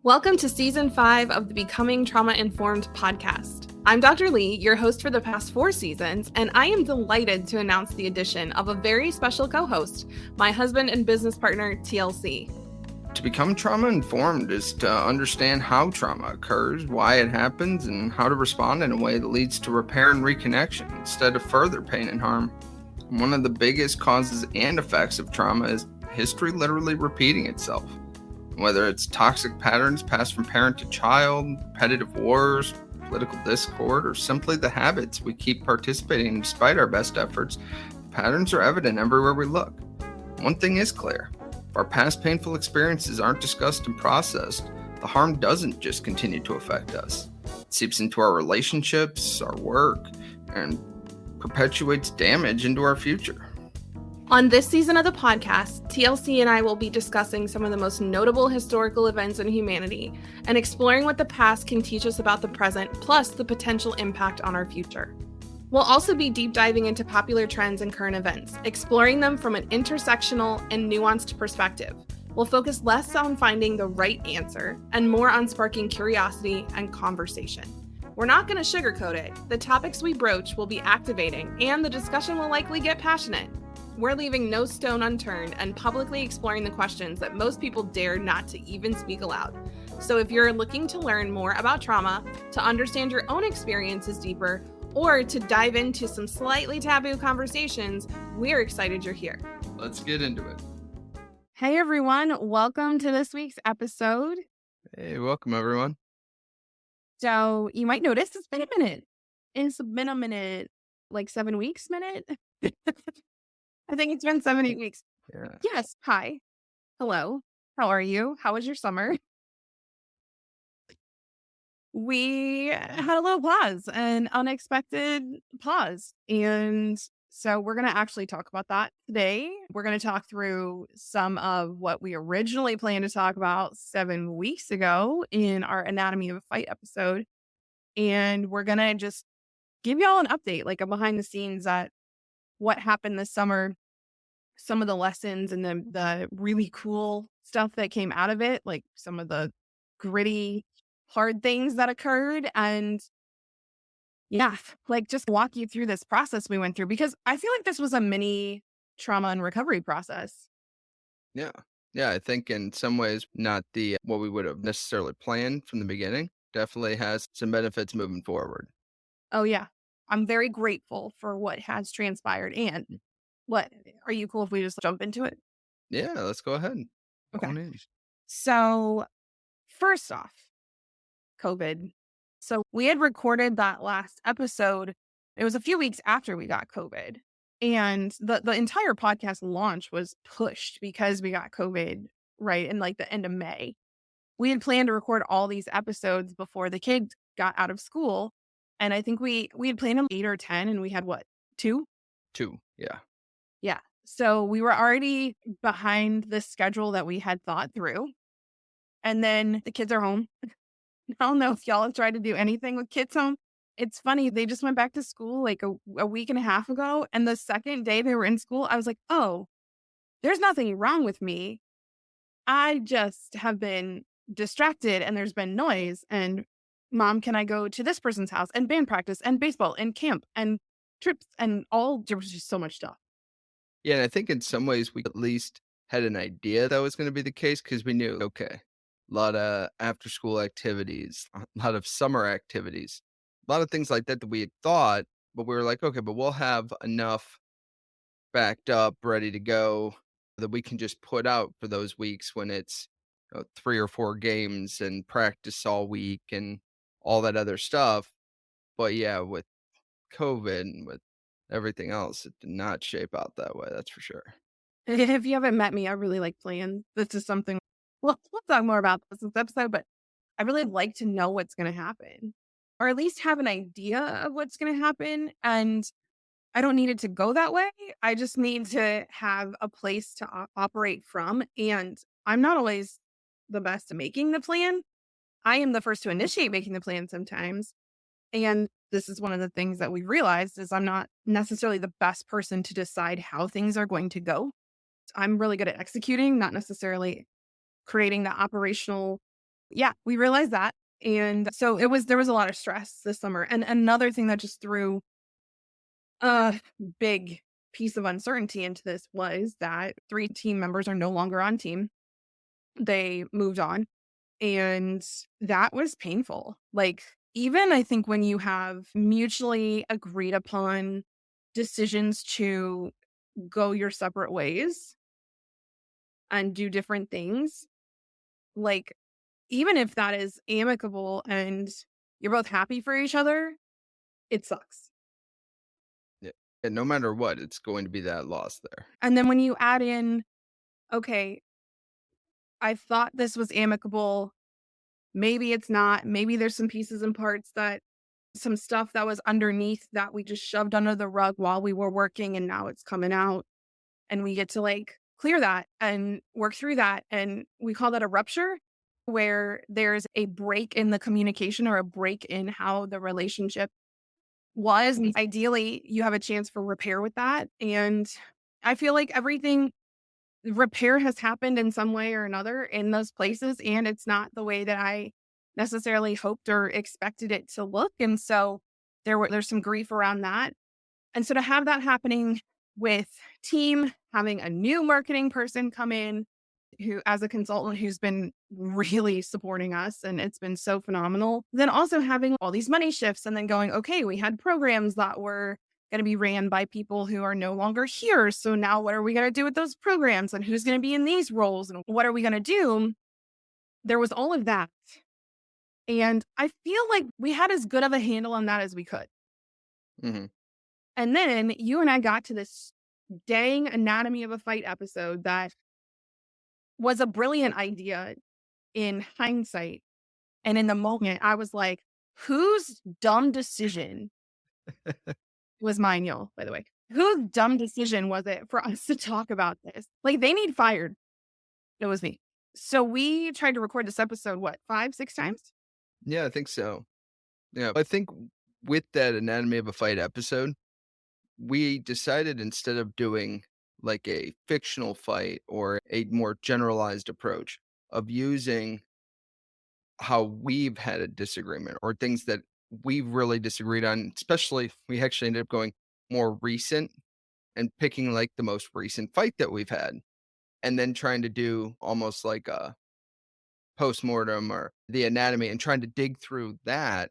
Welcome to Season 5 of the Becoming Trauma-Informed podcast. I'm Dr. Lee, your host for the past 4 seasons, and I am delighted to announce the addition of a very special co-host, my husband and business partner, TLC. To become trauma-informed is to understand how trauma occurs, why it happens, and how to respond in a way that leads to repair and reconnection instead of further pain and harm. One of the biggest causes and effects of trauma is history literally repeating itself. Whether it's toxic patterns passed from parent to child, repetitive wars, political discord, or simply the habits we keep participating in despite our best efforts, patterns are evident everywhere we look. One thing is clear. If our past painful experiences aren't discussed and processed, the harm doesn't just continue to affect us. It seeps into our relationships, our work, and perpetuates damage into our future. On this season of the podcast, TLC and I will be discussing some of the most notable historical events in humanity and exploring what the past can teach us about the present, plus the potential impact on our future. We'll also be deep diving into popular trends and current events, exploring them from an intersectional and nuanced perspective. We'll focus less on finding the right answer and more on sparking curiosity and conversation. We're not going to sugarcoat it. The topics we broach will be activating, and the discussion will likely get passionate. We're leaving no stone unturned and publicly exploring the questions that most people dare not to even speak aloud. So if you're looking to learn more about trauma, to understand your own experiences deeper, or to dive into some slightly taboo conversations, we're excited you're here. Let's get into it. Hey everyone, welcome to this week's episode. Hey, welcome everyone. So you might notice it's been a minute. It's been a minute, like 7 weeks minute. I think it's been 7 weeks. Yeah. Yes. Hi. Hello. How are you? How was your summer? We had a little pause, an unexpected pause. And so we're going to actually talk about that today. We're going to talk through some of what we originally planned to talk about 7 weeks ago in our Anatomy of a Fight episode. And we're going to just give y'all an update, like a behind the scenes at what happened this summer, some of the lessons and the really cool stuff that came out of it, like some of the gritty, hard things that occurred. And yeah, like just walk you through this process we went through, because I feel like this was a mini trauma and recovery process. Yeah. Yeah, I think in some ways not the what we would have necessarily planned from the beginning. Definitely has some benefits moving forward. Oh yeah. I'm very grateful for what has transpired. And what are you cool if we just jump into it? Yeah, let's go ahead. Okay. So first off, COVID. So we had recorded that last episode. It was a few weeks after we got COVID. And the entire podcast launch was pushed because we got COVID right in like the end of May. We had planned to record all these episodes before the kids got out of school. And I think we had planned them 8 or 10, and we had what, 2? 2, yeah. Yeah. So we were already behind the schedule that we had thought through. And then the kids are home. I don't know if y'all have tried to do anything with kids home. It's funny. They just went back to school like a week and a half ago. And the second day they were in school, I was like, oh, there's nothing wrong with me. I just have been distracted and there's been noise. And mom, can I go to this person's house and band practice and baseball and camp and trips and all? There was just so much stuff. Yeah, and I think in some ways we at least had an idea that was going to be the case because we knew, okay, a lot of after school activities, a lot of summer activities, a lot of things like that we had thought, but we were like, okay, but we'll have enough backed up, ready to go that we can just put out for those weeks when it's 3 or 4 games and practice all week and all that other stuff. But yeah, with COVID and with everything else, it did not shape out that way. That's for sure. If you haven't met me, I really like plans. This is something we'll talk more about this episode, but I really like to know what's going to happen, or at least have an idea of what's going to happen. And I don't need it to go that way. I just need to have a place to operate from. And I'm not always the best at making the plan. I am the first to initiate making the plan sometimes. And this is one of the things that we realized is I'm not necessarily the best person to decide how things are going to go. I'm really good at executing, not necessarily creating the operational Yeah, we realized that. And so there was a lot of stress this summer. And another thing that just threw a big piece of uncertainty into this was that 3 team members are no longer on team. They moved on, and that was painful. Like, even I think when you have mutually agreed upon decisions to go your separate ways and do different things, like, even if that is amicable and you're both happy for each other, it sucks. Yeah. And no matter what, it's going to be that loss there. And then when you add in, okay, I thought this was amicable, maybe it's not, maybe there's some pieces and parts that some stuff that was underneath that we just shoved under the rug while we were working and now it's coming out, and we get to like clear that and work through that, and we call that a rupture, where there's a break in the communication or a break in how the relationship was, and ideally you have a chance for repair with that. And I feel like everything repair has happened in some way or another in those places, and it's not the way that I necessarily hoped or expected it to look. And so there's some grief around that. And so to have that happening with team, having a new marketing person come in who as a consultant who's been really supporting us, and it's been so phenomenal. Then also having all these money shifts and then going, okay, we had programs that were going to be ran by people who are no longer here. So now what are we going to do with those programs, and who's going to be in these roles, and what are we going to do? There was all of that. And I feel like we had as good of a handle on that as we could. Hmm. And then you and I got to this dang anatomy of a fight episode that was a brilliant idea in hindsight. And in the moment, I was like, whose dumb decision was mine, y'all, by the way? Whose dumb decision was it for us to talk about this? Like, they need fired. It was me. So we tried to record this episode, what, 5, 6 times? Yeah, I think so. Yeah, I think with that Anatomy of a Fight episode, we decided instead of doing like a fictional fight or a more generalized approach of using how we've had a disagreement or things that we've really disagreed on, especially if we actually ended up going more recent and picking like the most recent fight that we've had and then trying to do almost like a postmortem or the anatomy and trying to dig through that.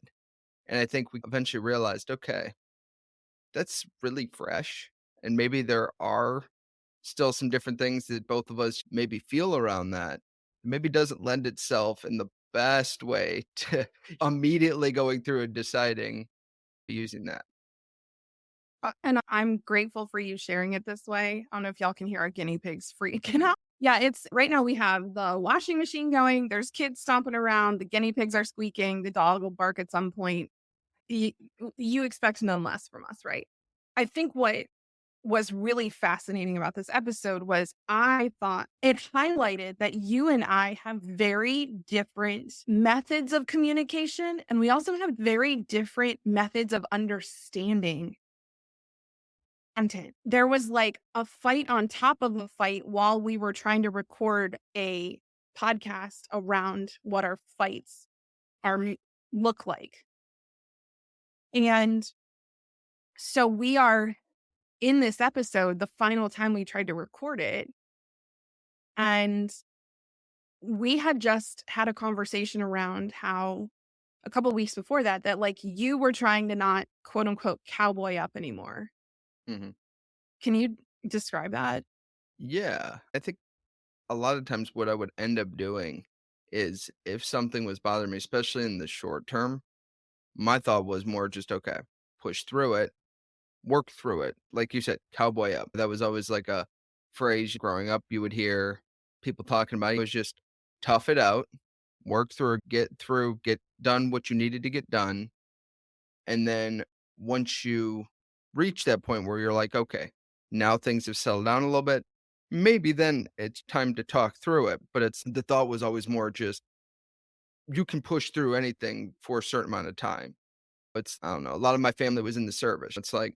And I think we eventually realized, okay, that's really fresh. And maybe there are still some different things that both of us maybe feel around that. Maybe doesn't lend itself in the best way to immediately going through and deciding using that. And I'm grateful for you sharing it this way. I don't know if y'all can hear our guinea pigs freaking out. Yeah, it's right now we have the washing machine going. There's kids stomping around. The guinea pigs are squeaking. The dog will bark at some point. You, you expect none less from us, right? I think what was really fascinating about this episode was I thought it highlighted that you and I have very different methods of communication, and we also have very different methods of understanding content. There was like a fight on top of a fight while we were trying to record a podcast around what our fights are look like. And so we are in this episode, the final time we tried to record it, and we had just had a conversation around how a couple weeks before that, that like you were trying to not quote unquote cowboy up anymore. Hmm. Can you describe that? Yeah. I think a lot of times what I would end up doing is if something was bothering me, especially in the short term, my thought was more just, okay, push through it, work through it. Like you said, cowboy up. That was always like a phrase growing up you would hear people talking about. It was just tough it out, work through, get done what you needed to get done. And then once you reach that point where you're like, okay, now things have settled down a little bit, maybe then it's time to talk through it. But it's the thought was always more just you can push through anything for a certain amount of time. It's, I don't know, a lot of my family was in the service. It's like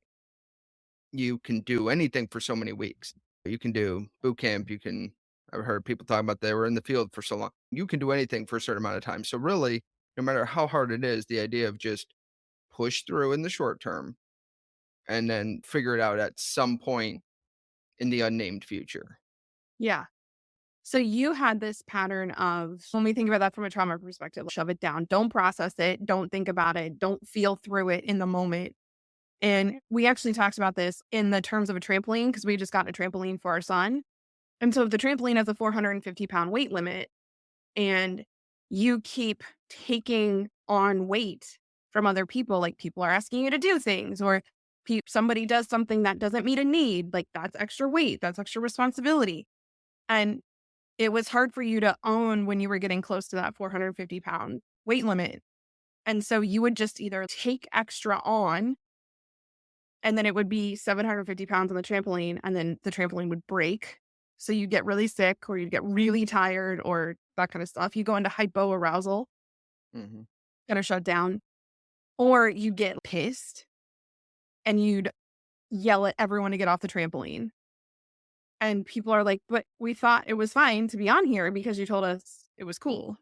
you can do anything for so many weeks. You can do boot camp, you can I've heard people talk about they were in the field for so long. You can do anything for a certain amount of time. So really, no matter how hard it is, the idea of just push through in the short term and then figure it out at some point in the unnamed future. Yeah. So you had this pattern of, when we think about that from a trauma perspective, shove it down. Don't process it. Don't think about it. Don't feel through it in the moment. And we actually talked about this in the terms of a trampoline because we just got a trampoline for our son. And so if the trampoline has a 450-pound weight limit and you keep taking on weight from other people, like people are asking you to do things or somebody does something that doesn't meet a need, like that's extra weight, that's extra responsibility. And it was hard for you to own when you were getting close to that 450-pound weight limit. And so you would just either take extra on and then it would be 750 pounds on the trampoline and then the trampoline would break. So you'd get really sick or you'd get really tired or that kind of stuff. You go into hypoarousal, Mhm. gotta shut down, or you get pissed and you'd yell at everyone to get off the trampoline. And people are like, but we thought it was fine to be on here because you told us it was cool.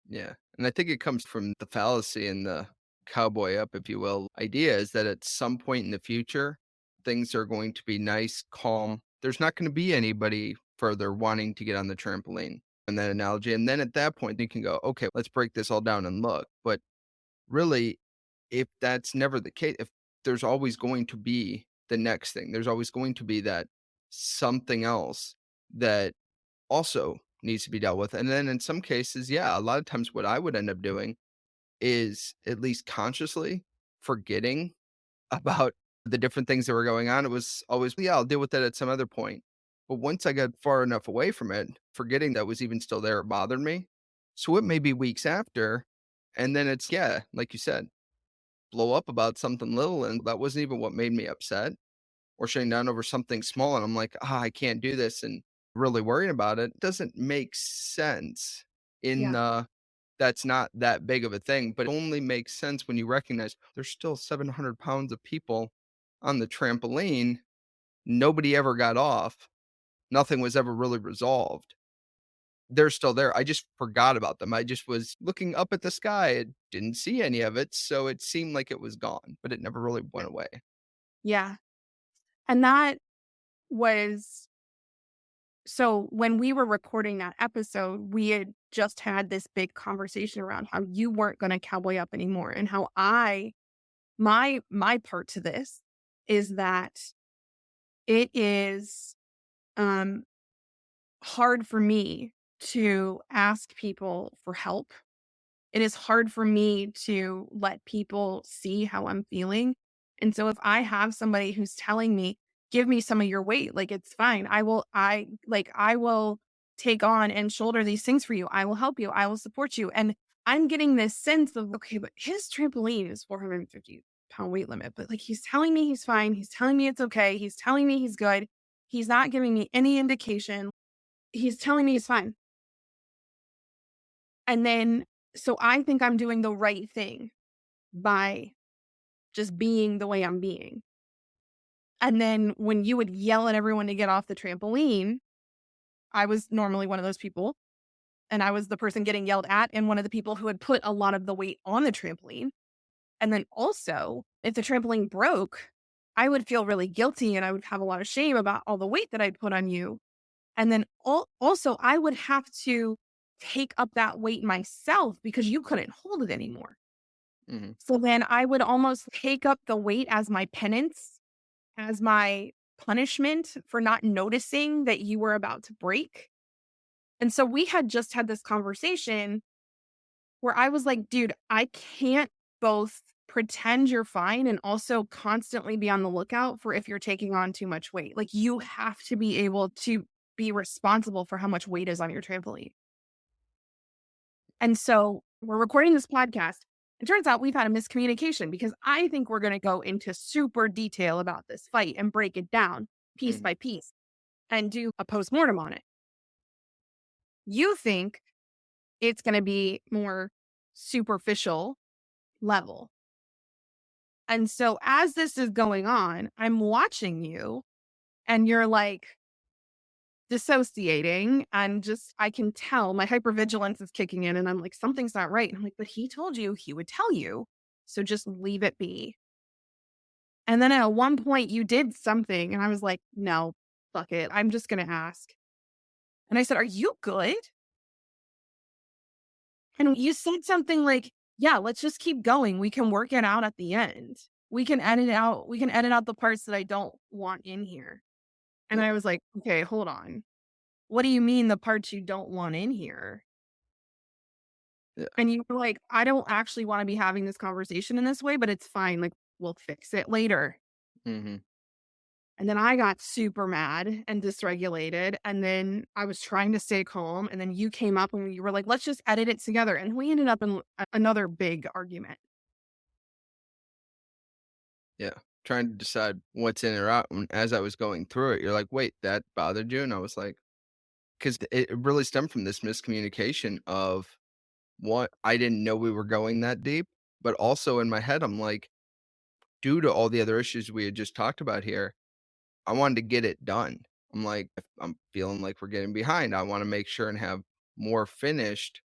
Yeah. And I think it comes from the fallacy and the cowboy up, if you will, idea is that at some point in the future, things are going to be nice, calm. There's not going to be anybody further wanting to get on the trampoline in that analogy. And then at that point, you can go, okay, let's break this all down and look. But really, if that's never the case, if there's always going to be the next thing, there's always going to be that something else that also needs to be dealt with. And then in some cases, yeah, a lot of times what I would end up doing is at least consciously forgetting about the different things that were going on. It was always, yeah, I'll deal with that at some other point. But once I got far enough away from it, forgetting that was even still there, it bothered me. So it may be weeks after. And then it's, yeah, like you said, blow up about something little. And that wasn't even what made me upset or shutting down over something small. And I'm like, I can't do this. And really worrying about it doesn't make sense in Yeah. that's not that big of a thing, but it only makes sense when you recognize there's still 700 pounds of people on the trampoline. Nobody ever got off. Nothing was ever really resolved. They're still there. I just forgot about them. I just was looking up at the sky. I didn't see any of it. So it seemed like it was gone, but it never really went away. Yeah. And that was, so when we were recording that episode, we had just had this big conversation around how you weren't going to cowboy up anymore and how my part to this is that it is um hard for me to ask people for help. It is hard for me to let people see how I'm feeling. And so if I have somebody who's telling me, give me some of your weight, like it's fine. I will take on and shoulder these things for you. I will help you. I will support you. And I'm getting this sense of, okay, but his trampoline is 450-pound weight limit, but like he's telling me he's fine. He's telling me it's okay. He's telling me he's good. He's not giving me any indication. He's telling me he's fine. And then, so I think I'm doing the right thing by just being the way I'm being. And then when you would yell at everyone to get off the trampoline, I was normally one of those people. And I was the person getting yelled at and one of the people who had put a lot of the weight on the trampoline. And then also, if the trampoline broke, I would feel really guilty and I would have a lot of shame about all the weight that I'd put on you. And then also, I would have to take up that weight myself because you couldn't hold it anymore. Mhm. So then I would almost take up the weight as my penance, as my punishment for not noticing that you were about to break. And so we had just had this conversation where I was like, dude, I can't both pretend you're fine and also constantly be on the lookout for if you're taking on too much weight. Like you have to be able to be responsible for how much weight is on your trampoline. And so we're recording this podcast. It turns out we've had a miscommunication because I think we're going to go into super detail about this fight and break it down piece Mhm. by piece and do a postmortem on it. You think it's going to be more superficial level. And so as this is going on, I'm watching you and you're like, dissociating and just I can tell my hypervigilance is kicking in and I'm like, something's not right. And I'm like, but he told you he would tell you. So just leave it be. And then at one point you did something and I was like, no, fuck it. I'm just gonna ask. And I said, are you good? And you said something like, yeah, let's just keep going. We can work it out at the end. We can edit out the parts that I don't want in here. And Yeah. I was like, okay, hold on. What do you mean the parts you don't want in here? Yeah. And you were like, I don't actually want to be having this conversation in this way, but it's fine. Like, we'll fix it later. Mm-hmm. And then I got super mad and dysregulated. And then I was trying to stay calm. And then you came up and you were like, let's just edit it together. And we ended up in another big argument. Yeah. Trying to decide what's in or out. And as I was going through it, you're like, wait, that bothered you? And I was like, because it really stemmed from this miscommunication of what I didn't know we were going that deep. But also in my head, I'm like, due to all the other issues we had just talked about here, I wanted to get it done. I'm like, if I'm feeling like we're getting behind. I want to make sure and have more finished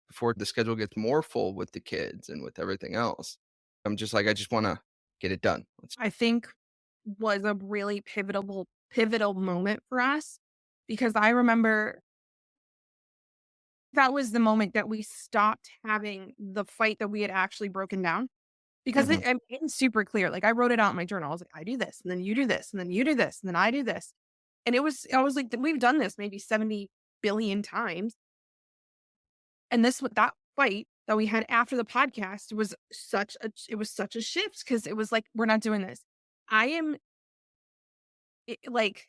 before the schedule gets more full with the kids and with everything else. I'm just like, I just want to get it done. I think was a really pivotal moment for us because I remember that was the moment that we stopped having the fight that we had actually broken down because Mhm. it's super clear. Like I wrote it out in my journal. I was like, I do this, and then you do this, and then you do this, and then I do this. And I was like, we've done this maybe 70 billion times. And that fight that we had after the podcast was such a shift because it was like, we're not doing this. I am like,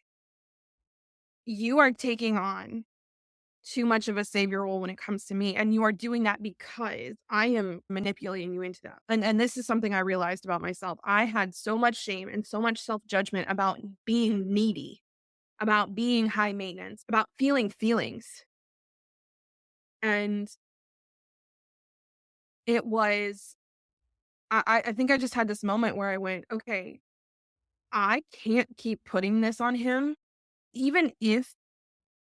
you are taking on too much of a savior role when it comes to me. And you are doing that because I am manipulating you into that. And this is something I realized about myself. I had so much shame and so much self-judgment about being needy, about being high maintenance, about feeling feelings. And it was, I think I just had this moment where I went, okay, I can't keep putting this on him, even if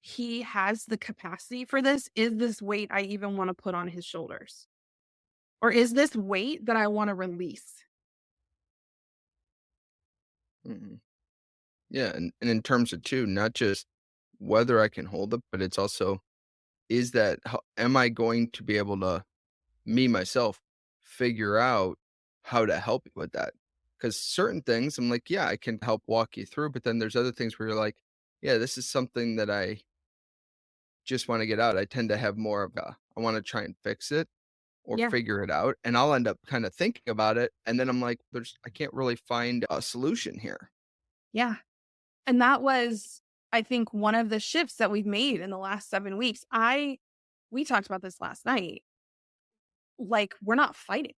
he has the capacity for this. Is this weight I even want to put on his shoulders? Or is this weight that I want to release? Mhm. Yeah, and in terms of too, not just whether I can hold it, but it's also, is that how am I going to be able to, me, myself, figure out how to help you with that? Because certain things, I'm like, yeah, I can help walk you through, but then there's other things where you're like, yeah, this is something that I just wanna get out. I tend to have more of a, I wanna try and fix it or Yeah. figure it out, and I'll end up kinda thinking about it, and then I'm like, I can't really find a solution here. Yeah. And that was, I think, one of the shifts that we've made in the last 7 weeks. We talked about this last night. Like, we're not fighting.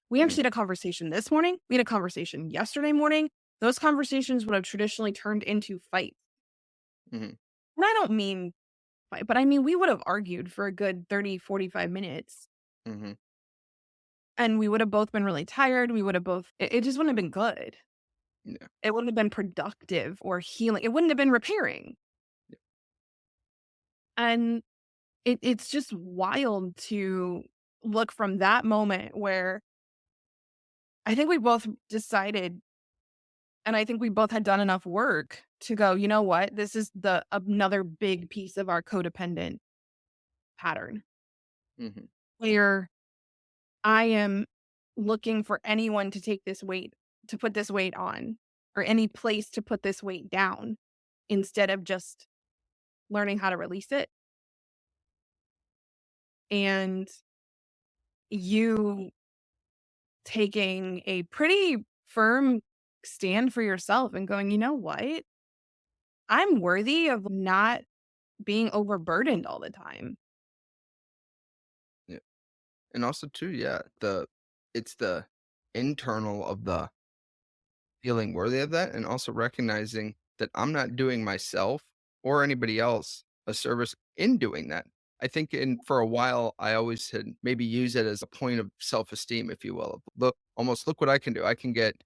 We Mm, actually had a conversation this morning. We had a conversation yesterday morning. Those conversations would have traditionally turned into fights. mhm, And I don't mean fight, but I mean, we would have argued for a good 30, 45 minutes mhm, and we would have both been really tired. We would have both, it just wouldn't have been good. yeah, It wouldn't have been productive or healing. It wouldn't have been repairing. yeah, And it's just wild to look from that moment where I think we both decided, and I think we both had done enough work to go, you know what? This is the another big piece of our codependent pattern mhm, where I am looking for anyone to take this weight, to put this weight on, or any place to put this weight down instead of just learning how to release it. And you taking a pretty firm stand for yourself and going, you know what? I'm worthy of not being overburdened all the time. yeah, and also too, yeah, it's the internal of the feeling worthy of that, and also recognizing that I'm not doing myself or anybody else a service in doing that. I think for a while, I always had maybe used it as a point of self-esteem, if you will. Look, almost look what I can do. I can get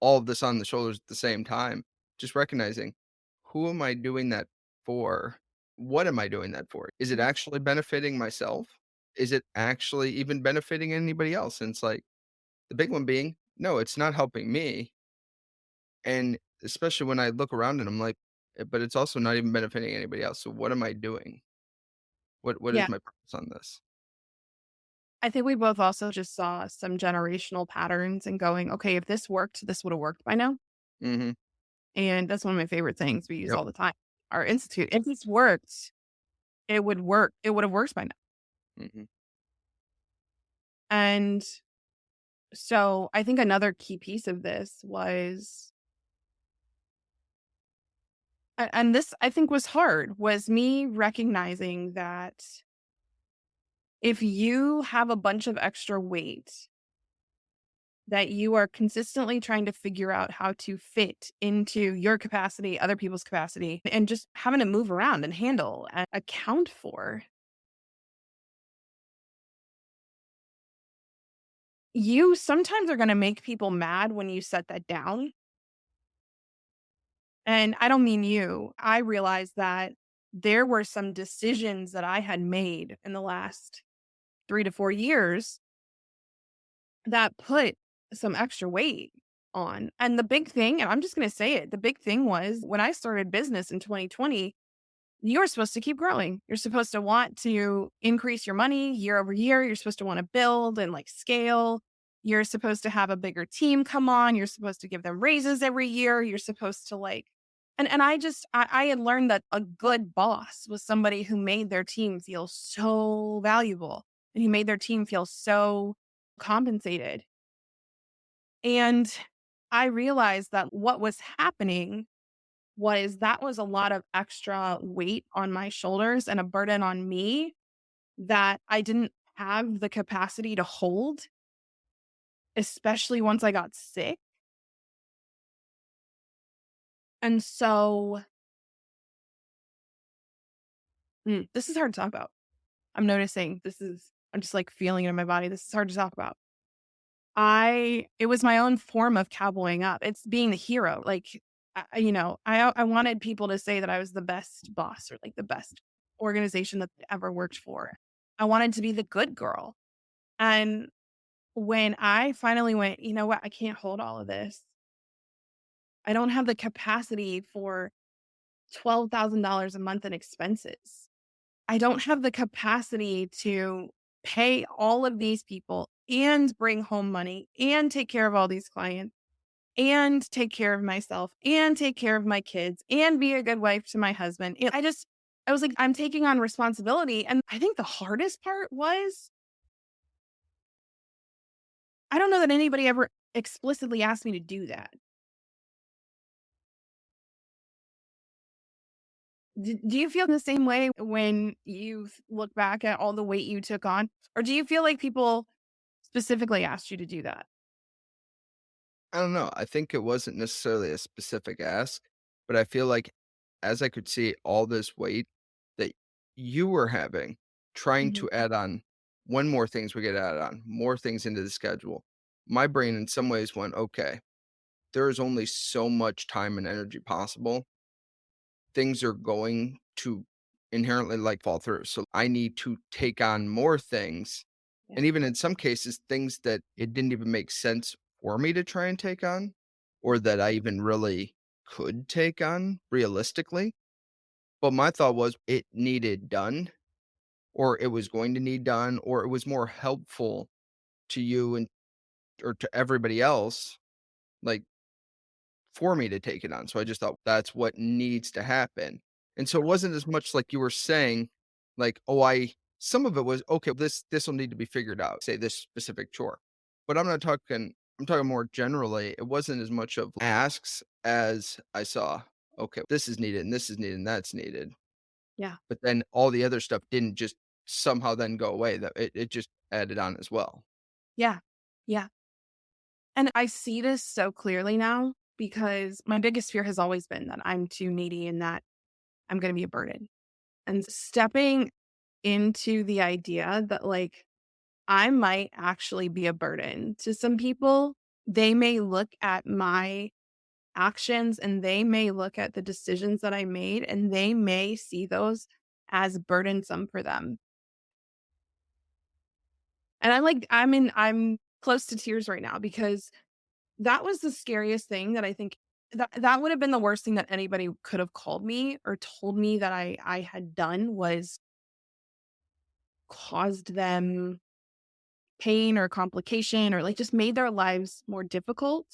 all of this on the shoulders at the same time. Just recognizing, who am I doing that for, what am I doing that for? Is it actually benefiting myself? Is it actually even benefiting anybody else? And it's like the big one being, no, it's not helping me. And especially when I look around and I'm like, but it's also not even benefiting anybody else. So what am I doing? What is Yeah. my purpose on this? I think we both also just saw some generational patterns and going, okay, if this worked, this would have worked by now. Mm-hmm. And that's one of my favorite things we use Yep. all the time. Our institute, if this worked, it would work. It would have worked by now. Mm-hmm. And so I think another key piece of this was, and this I think was hard, was me recognizing that if you have a bunch of extra weight that you are consistently trying to figure out how to fit into your capacity, other people's capacity, and just having to move around and handle and account for, you sometimes are going to make people mad when you set that down. And I don't mean you. I realized that there were some decisions that I had made in the last 3 to 4 years that put some extra weight on. And the big thing, and I'm just going to say it, the big thing was when I started business in 2020, you're supposed to keep growing. You're supposed to want to increase your money year over year. You're supposed to want to build and like scale. You're supposed to have a bigger team come on. You're supposed to give them raises every year. You're supposed to like, and I had learned that a good boss was somebody who made their team feel so valuable and who made their team feel so compensated. And I realized that what was happening was that was a lot of extra weight on my shoulders and a burden on me that I didn't have the capacity to hold, especially once I got sick. And so this is hard to talk about. I'm noticing I'm just like feeling it in my body. This is hard to talk about. It was my own form of cowboying up. It's being the hero. Like, I wanted people to say that I was the best boss or like the best organization that they ever worked for. I wanted to be the good girl. And when I finally went, you know what? I can't hold all of this. I don't have the capacity for $12,000 a month in expenses. I don't have the capacity to pay all of these people and bring home money and take care of all these clients and take care of myself and take care of my kids and be a good wife to my husband. And I was like, I'm taking on responsibility. And I think the hardest part was, I don't know that anybody ever explicitly asked me to do that. Do you feel the same way when you look back at all the weight you took on? Or do you feel like people specifically asked you to do that? I don't know. I think it wasn't necessarily a specific ask, but I feel like as I could see all this weight that you were having, trying Mhm. to add on one more things we get added on, more things into the schedule. My brain in some ways went, okay, there is only so much time and energy possible. Things are going to inherently like fall through. So I need to take on more things. Yeah. And even in some cases, things that it didn't even make sense for me to try and take on, or that I even really could take on realistically. But my thought was it needed done, or it was going to need done, or it was more helpful to you and or to everybody else, like for me to take it on. So I just thought that's what needs to happen. And so it wasn't as much like you were saying, like, oh, some of it was okay, this will need to be figured out, say this specific chore. But I'm talking more generally. It wasn't as much of asks as I saw, okay, this is needed and this is needed and that's needed. Yeah. But then all the other stuff didn't just somehow then go away. That it just added on as well. Yeah. Yeah. And I see this so clearly now because my biggest fear has always been that I'm too needy and that I'm going to be a burden. And stepping into the idea that like I might actually be a burden to some people, they may look at my actions, and they may look at the decisions that I made and they may see those as burdensome for them. And I'm close to tears right now because that was the scariest thing that I think that would have been the worst thing that anybody could have called me or told me that I had done was caused them pain or complication or like just made their lives more difficult.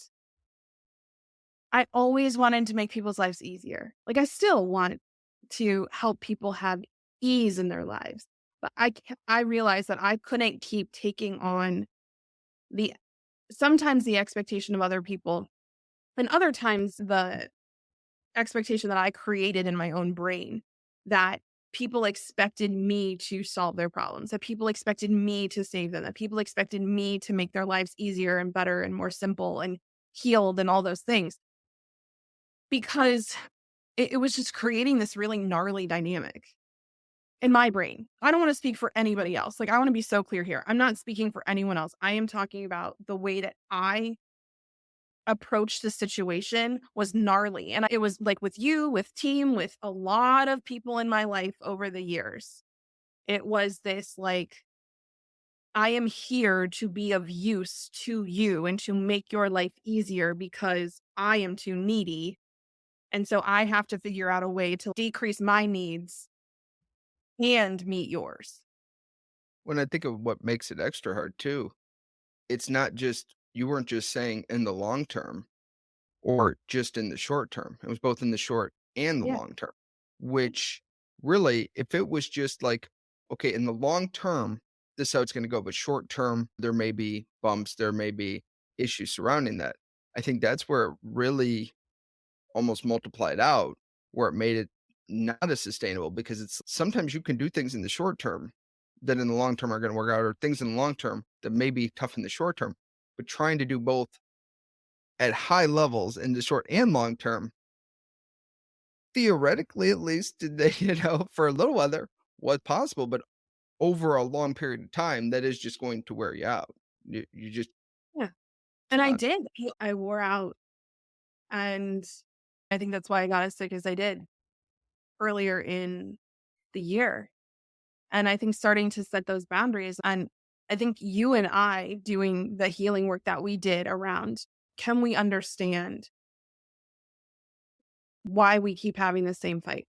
I always wanted to make people's lives easier. Like I still want to help people have ease in their lives. But I realized that I couldn't keep taking on the sometimes the expectation of other people and other times the expectation that I created in my own brain that people expected me to solve their problems, that people expected me to save them, that people expected me to make their lives easier and better and more simple and healed and all those things. Because it was just creating this really gnarly dynamic in my brain. I don't want to speak for anybody else. Like, I want to be so clear here. I'm not speaking for anyone else. I am talking about the way that I approached the situation was gnarly. And it was like with you, with team, with a lot of people in my life over the years. It was this like, I am here to be of use to you and to make your life easier because I am too needy. And so I have to figure out a way to decrease my needs and meet yours. When I think of what makes it extra hard too, it's not just you weren't just saying in the long term or just in the short term. It was both in the short and the Yeah. long term, which really, if it was just like, okay, in the long term, this is how it's going to go, but short term, there may be bumps, there may be issues surrounding that. I think that's where it really almost multiplied out, where it made it not as sustainable because it's sometimes you can do things in the short term that in the long term are going to work out, or things in the long term that may be tough in the short term, but trying to do both at high levels in the short and long term, theoretically, at least, did they, for a little while there was possible, but over a long period of time, that is just going to wear you out. You just, Yeah. it's And I not, did. I wore out. And I think that's why I got as sick as I did earlier in the year. And I think starting to set those boundaries. And I think you and I doing the healing work that we did around can we understand why we keep having the same fight?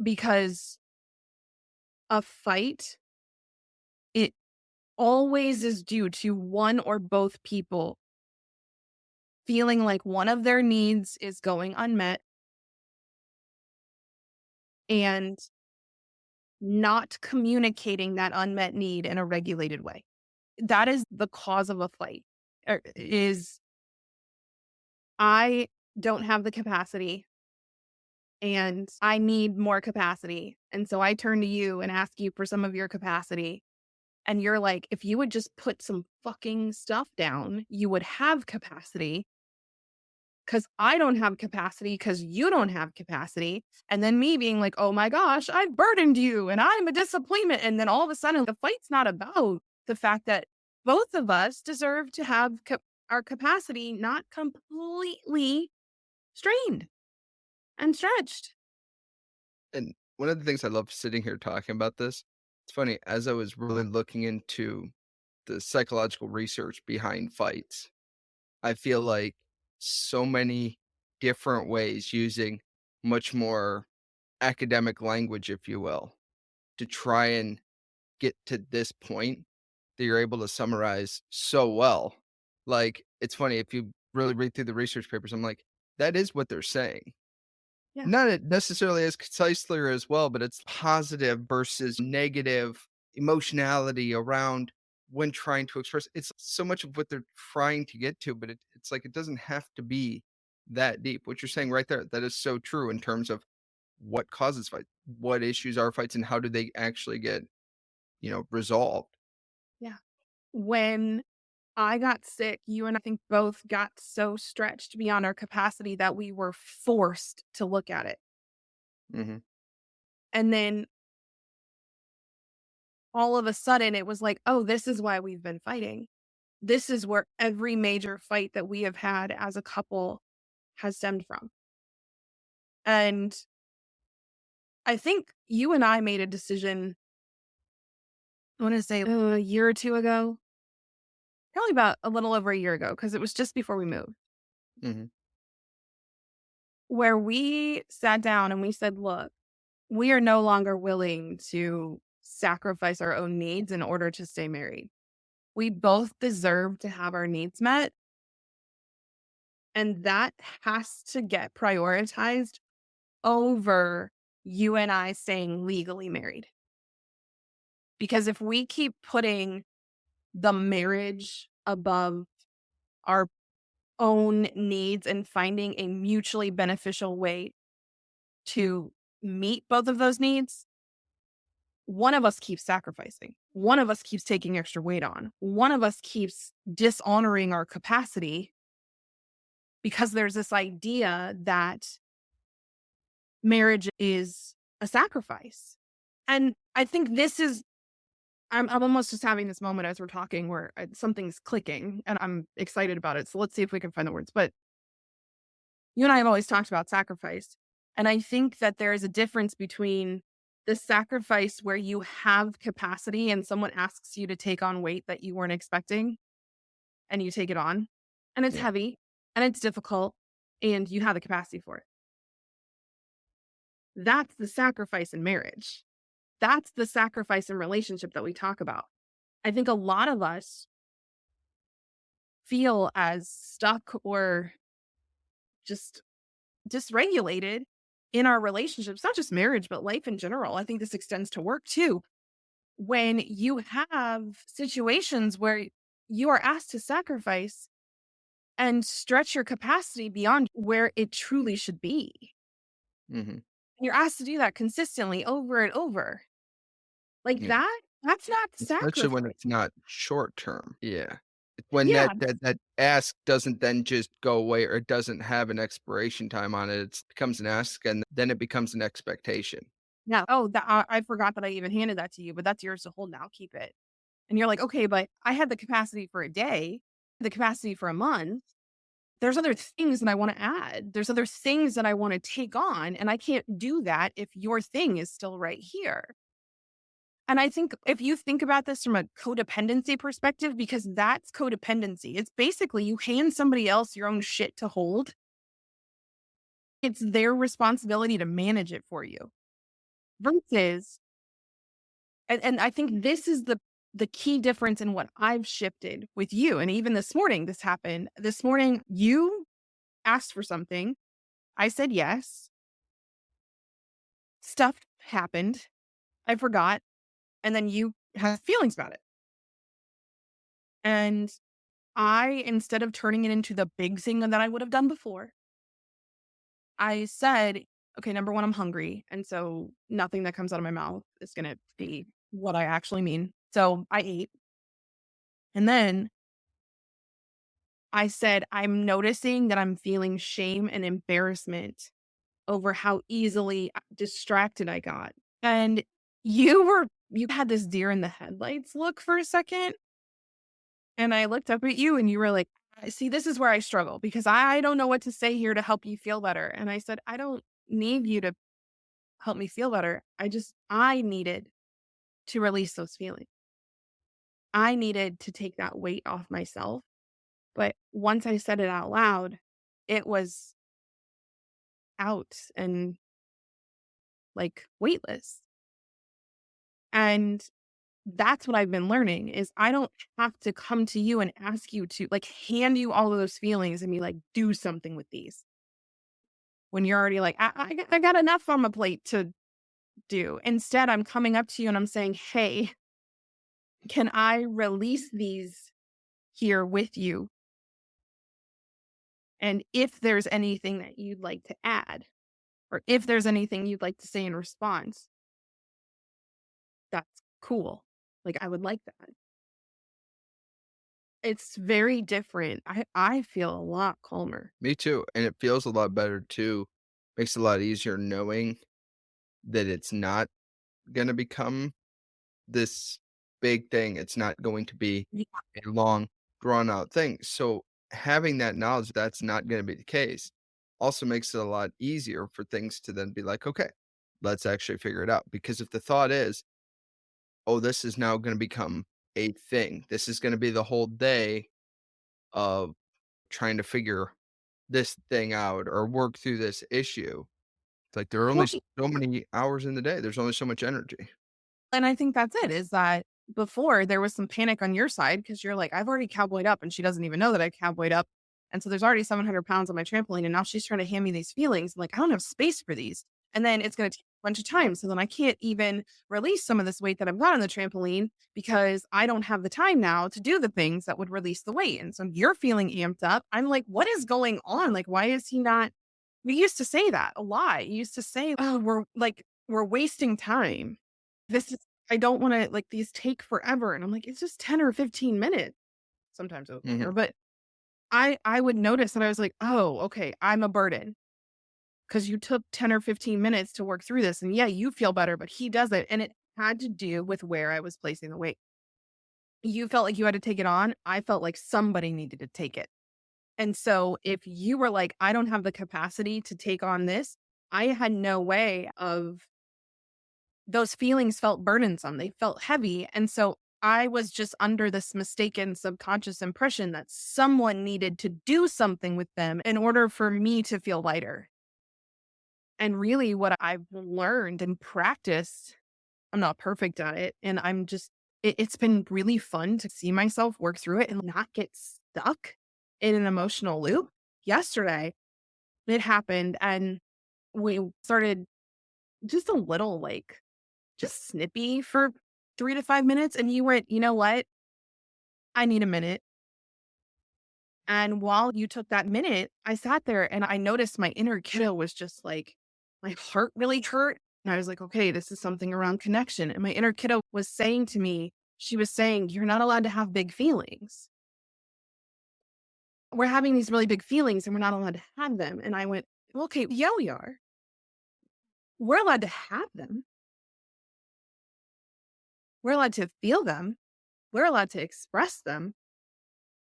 Because a fight, it always is due to one or both people feeling like one of their needs is going unmet and not communicating that unmet need in a regulated way. That is the cause of a fight. Is I don't have the capacity and I need more capacity. And so I turn to you and ask you for some of your capacity. And you're like, if you would just put some fucking stuff down, you would have capacity because I don't have capacity because you don't have capacity. And then me being like, oh my gosh, I've burdened you and I'm a disappointment. And then all of a sudden, the fight's not about the fact that both of us deserve to have our capacity not completely strained and stretched. and one of the things I love sitting here talking about this, it's funny, as I was really looking into the psychological research behind fights, I feel like so many different ways using much more academic language, if you will, to try and get to this point that you're able to summarize so well. Like, it's funny, if you really read through the research papers, I'm like, that is what they're saying. Yeah. Not necessarily as concisely or as well, but it's positive versus negative emotionality around when trying to express. It's so much of what they're trying to get to, but it's like it doesn't have to be that deep. What you're saying right there, that is so true in terms of what causes fights, what issues are fights, and how do they actually get, resolved. Yeah. When I got sick, you and I think both got so stretched beyond our capacity that we were forced to look at it. Hmm. And then all of a sudden it was like, oh, this is why we've been fighting. this is where every major fight that we have had as a couple has stemmed from. And I think you and I made a decision, I want to say a year or two ago, probably about a little over a year ago, because it was just before we moved, Hmm. where we sat down and we said, look, we are no longer willing to sacrifice our own needs in order to stay married. We both deserve to have our needs met. And that has to get prioritized over you and I staying legally married. Because if we keep putting the marriage above our own needs and finding a mutually beneficial way to meet both of those needs, one of us keeps sacrificing. One of us keeps taking extra weight on. One of us keeps dishonoring our capacity because there's this idea that marriage is a sacrifice. And I think this is, I'm almost just having this moment as we're talking where something's clicking and I'm excited about it. So let's see if we can find the words. But you and I have always talked about sacrifice. And I think that there is a difference between the sacrifice where you have capacity and someone asks you to take on weight that you weren't expecting and you take it on and it's Yeah. heavy and it's difficult and you have the capacity for it. That's the sacrifice in marriage. That's the sacrifice in relationship that we talk about. I think a lot of us feel as stuck or just dysregulated in our relationships, not just marriage, but life in general. I think this extends to work too. When you have situations where you are asked to sacrifice and stretch your capacity beyond where it truly should be. Hmm. You're asked to do that consistently over and over. Like Yeah. that's not Especially when sacrifice. it's not short term. Yeah. It's when Yeah. that ask doesn't then just go away or it doesn't have an expiration time on it. It becomes an ask and then it becomes an expectation. Yeah. Oh, I forgot that I even handed that to you, but that's yours to hold now. Keep it. And you're like, okay, but I had the capacity for a day, the capacity for a month. There's other things that I want to add. There's other things that I want to take on. And I can't do that if your thing is still right here. And I think if you think about this from a codependency perspective, because that's codependency, it's basically you hand somebody else your own shit to hold. It's their responsibility to manage it for you. Versus, and I think this is the key difference in what I've shifted with you. And even this morning, this happened. This morning, you asked for something. I said yes. Stuff happened. I forgot. And then you had feelings about it. And I, instead of turning it into the big thing that I would have done before, I said, okay, number one, I'm hungry. And so nothing that comes out of my mouth is going to be what I actually mean. So I ate. And then I said, I'm noticing that I'm feeling shame and embarrassment over how easily distracted I got. And you had this deer in the headlights look for a second. And I looked up at you and you were like, see, this is where I struggle because I don't know what to say here to help you feel better. And I said, I don't need you to help me feel better. I needed to release those feelings. I needed to take that weight off myself. But once I said it out loud, it was out and like weightless. And that's what I've been learning is I don't have to come to you and ask you to like hand you all of those feelings and be like, do something with these. When you're already like, I got enough on my plate to do. Instead, I'm coming up to you and I'm saying, hey, can I release these here with you? And if there's anything that you'd like to add, or if there's anything you'd like to say in response, that's cool. Like, I would like that. It's very different. I feel a lot calmer. Me too. And it feels a lot better too. Makes it a lot easier knowing that it's not going to become this big thing. It's not going to be Yeah. a long, drawn out thing. So having that knowledge that's not going to be the case also makes it a lot easier for things to then be like, okay, let's actually figure it out. Because if the thought is, oh, this is now going to become a thing, this is going to be the whole day of trying to figure this thing out or work through this issue. It's like there are only Well, so many hours in the day. There's only so much energy. and I think that's it, is that before there was some panic on your side because you're like, I've already cowboyed up and she doesn't even know that I cowboyed up. And so there's already 700 pounds on my trampoline. And now she's trying to hand me these feelings. I'm like, I don't have space for these. And then it's going to take a bunch of time. So then I can't even release some of this weight that I've got on the trampoline because I don't have the time now to do the things that would release the weight. And so you're feeling amped up. I'm like, what is going on? Like, why is he not? We used to say that a lot. You used to say, oh, we're wasting time. This is, I don't want to, like, these take forever. And I'm like, it's just 10 or 15 minutes. Sometimes it was longer, Mhm. but I would notice that I was like, oh, okay, I'm a burden because you took 10 or 15 minutes to work through this. And yeah, you feel better, but he doesn't. And it had to do with where I was placing the weight. You felt like you had to take it on. I felt like somebody needed to take it. And so if you were like, I don't have the capacity to take on this, I had no way of, those feelings felt burdensome. They felt heavy. And so I was just under this mistaken subconscious impression that someone needed to do something with them in order for me to feel lighter. And really, what I've learned and practiced, I'm not perfect at it. And I'm just, it's been really fun to see myself work through it and not get stuck in an emotional loop. Yesterday, it happened and we started just a little like just snippy for 3 to 5 minutes, and you went, "You know what? I need a minute." And while you took that minute, I sat there and I noticed my inner kiddo was just like, my heart really hurt. And I was like, okay, this is something around connection. And my inner kiddo was saying to me, she was saying, you're not allowed to have big feelings. We're having these really big feelings and we're not allowed to have them. And I went, well, okay, yeah, we are. We're allowed to have them. We're allowed to feel them. We're allowed to express them.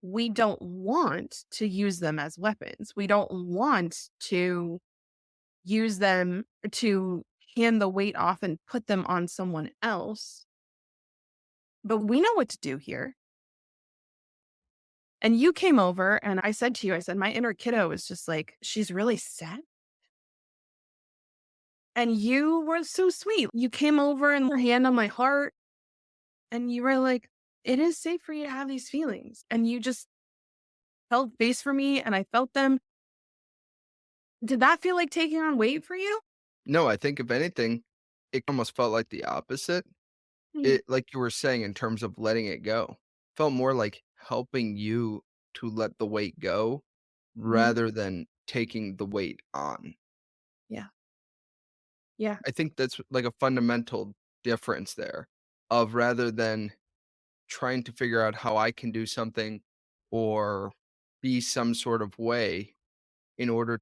We don't want to use them as weapons. We don't want to use them to hand the weight off and put them on someone else. But we know what to do here. And you came over and I said to you, I said, my inner kiddo is just like, she's really sad. And you were so sweet. You came over and your hand on my heart and you were like, it is safe for you to have these feelings. And you just held space for me and I felt them. Did that feel like taking on weight for you? No, I think if anything, it almost felt like the opposite. Mm. It like you were saying in terms of letting it go. Felt more like helping you to let the weight go Mhm. rather than taking the weight on. Yeah. Yeah. I think that's like a fundamental difference there of rather than trying to figure out how I can do something or be some sort of way in order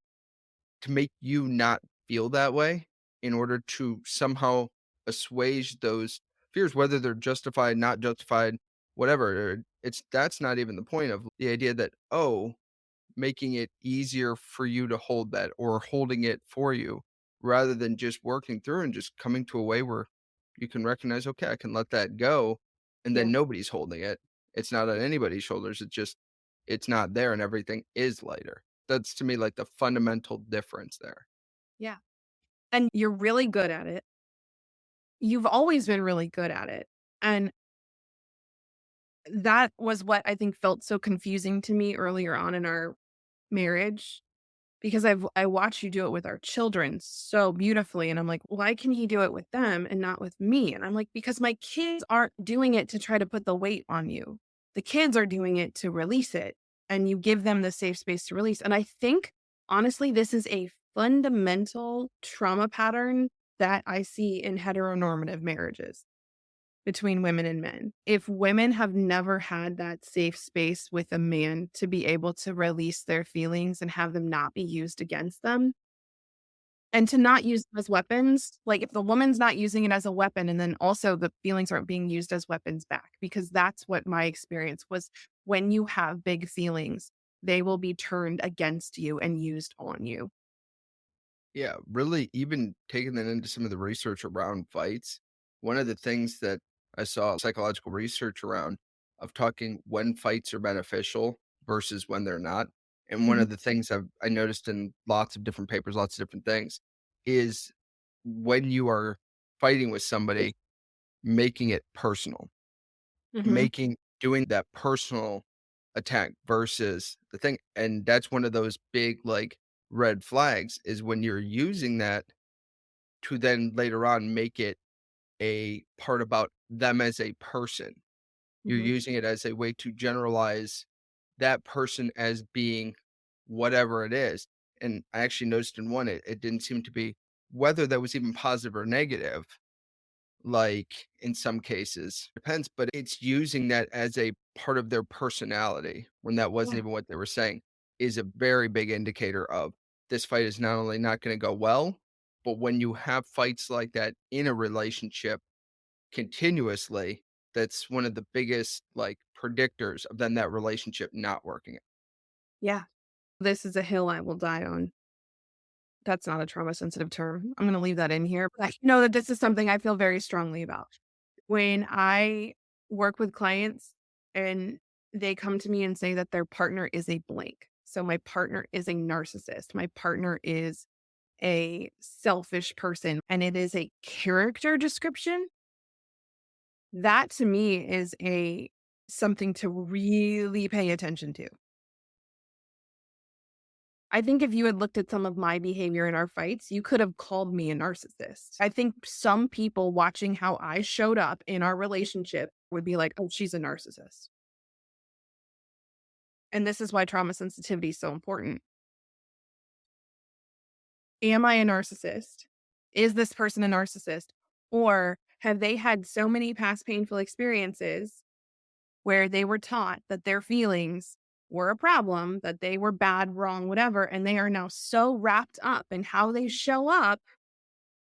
to make you not feel that way, in order to somehow assuage those fears, whether they're justified, not justified, whatever. It's that's not even the point of the idea that, oh, making it easier for you to hold that or holding it for you rather than just working through and just coming to a way where you can recognize, okay, I can let that go. And Yeah. then nobody's holding it. It's not on anybody's shoulders. It's not there and everything is lighter. That's to me like the fundamental difference there. Yeah. And you're really good at it. You've always been really good at it. And that was what I think felt so confusing to me earlier on in our marriage because I watched you do it with our children so beautifully and I'm like, "Why can he do it with them and not with me?" And I'm like, "Because my kids aren't doing it to try to put the weight on you. The kids are doing it to release it and you give them the safe space to release." And I think honestly this is a fundamental trauma pattern that I see in heteronormative marriages between women and men. If women have never had that safe space with a man to be able to release their feelings and have them not be used against them and to not use them as weapons, like if the woman's not using it as a weapon and then also the feelings aren't being used as weapons back, because that's what my experience was. when you have big feelings, they will be turned against you and used on you. Yeah, really, even taking that into some of the research around fights, one of the things that I saw psychological research around of talking when fights are beneficial versus when they're not. And one Mhm, of the things I noticed in lots of different papers, lots of different things, is when you are fighting with somebody, making it personal, mhm. doing that personal attack versus the thing. And that's one of those big, like, red flags is when you're using that to then later on make it a part about them as a person. You're Mhm. using it as a way to generalize that person as being whatever it is. And I actually noticed in one, it didn't seem to be whether that was even positive or negative, like in some cases, depends, but it's using that as a part of their personality when that wasn't Yeah. even what they were saying is a very big indicator of this fight is not only not going to go well, but when you have fights like that in a relationship continuously, that's one of the biggest like predictors of then that relationship not working. Yeah. This is a hill I will die on. That's not a trauma sensitive term. I'm going to leave that in here. But I know that this is something I feel very strongly about. When I work with clients and they come to me and say that their partner is a blank. So my partner is a narcissist. My partner is a selfish person and it is a character description. That to me is a something to really pay attention to. I think if you had looked at some of my behavior in our fights, you could have called me a narcissist. I think some people watching how I showed up in our relationship would be like, oh, she's a narcissist. And this is why trauma sensitivity is so important. Am I a narcissist? Is this person a narcissist? Or have they had so many past painful experiences where they were taught that their feelings were a problem, that they were bad, wrong, whatever, and they are now so wrapped up in how they show up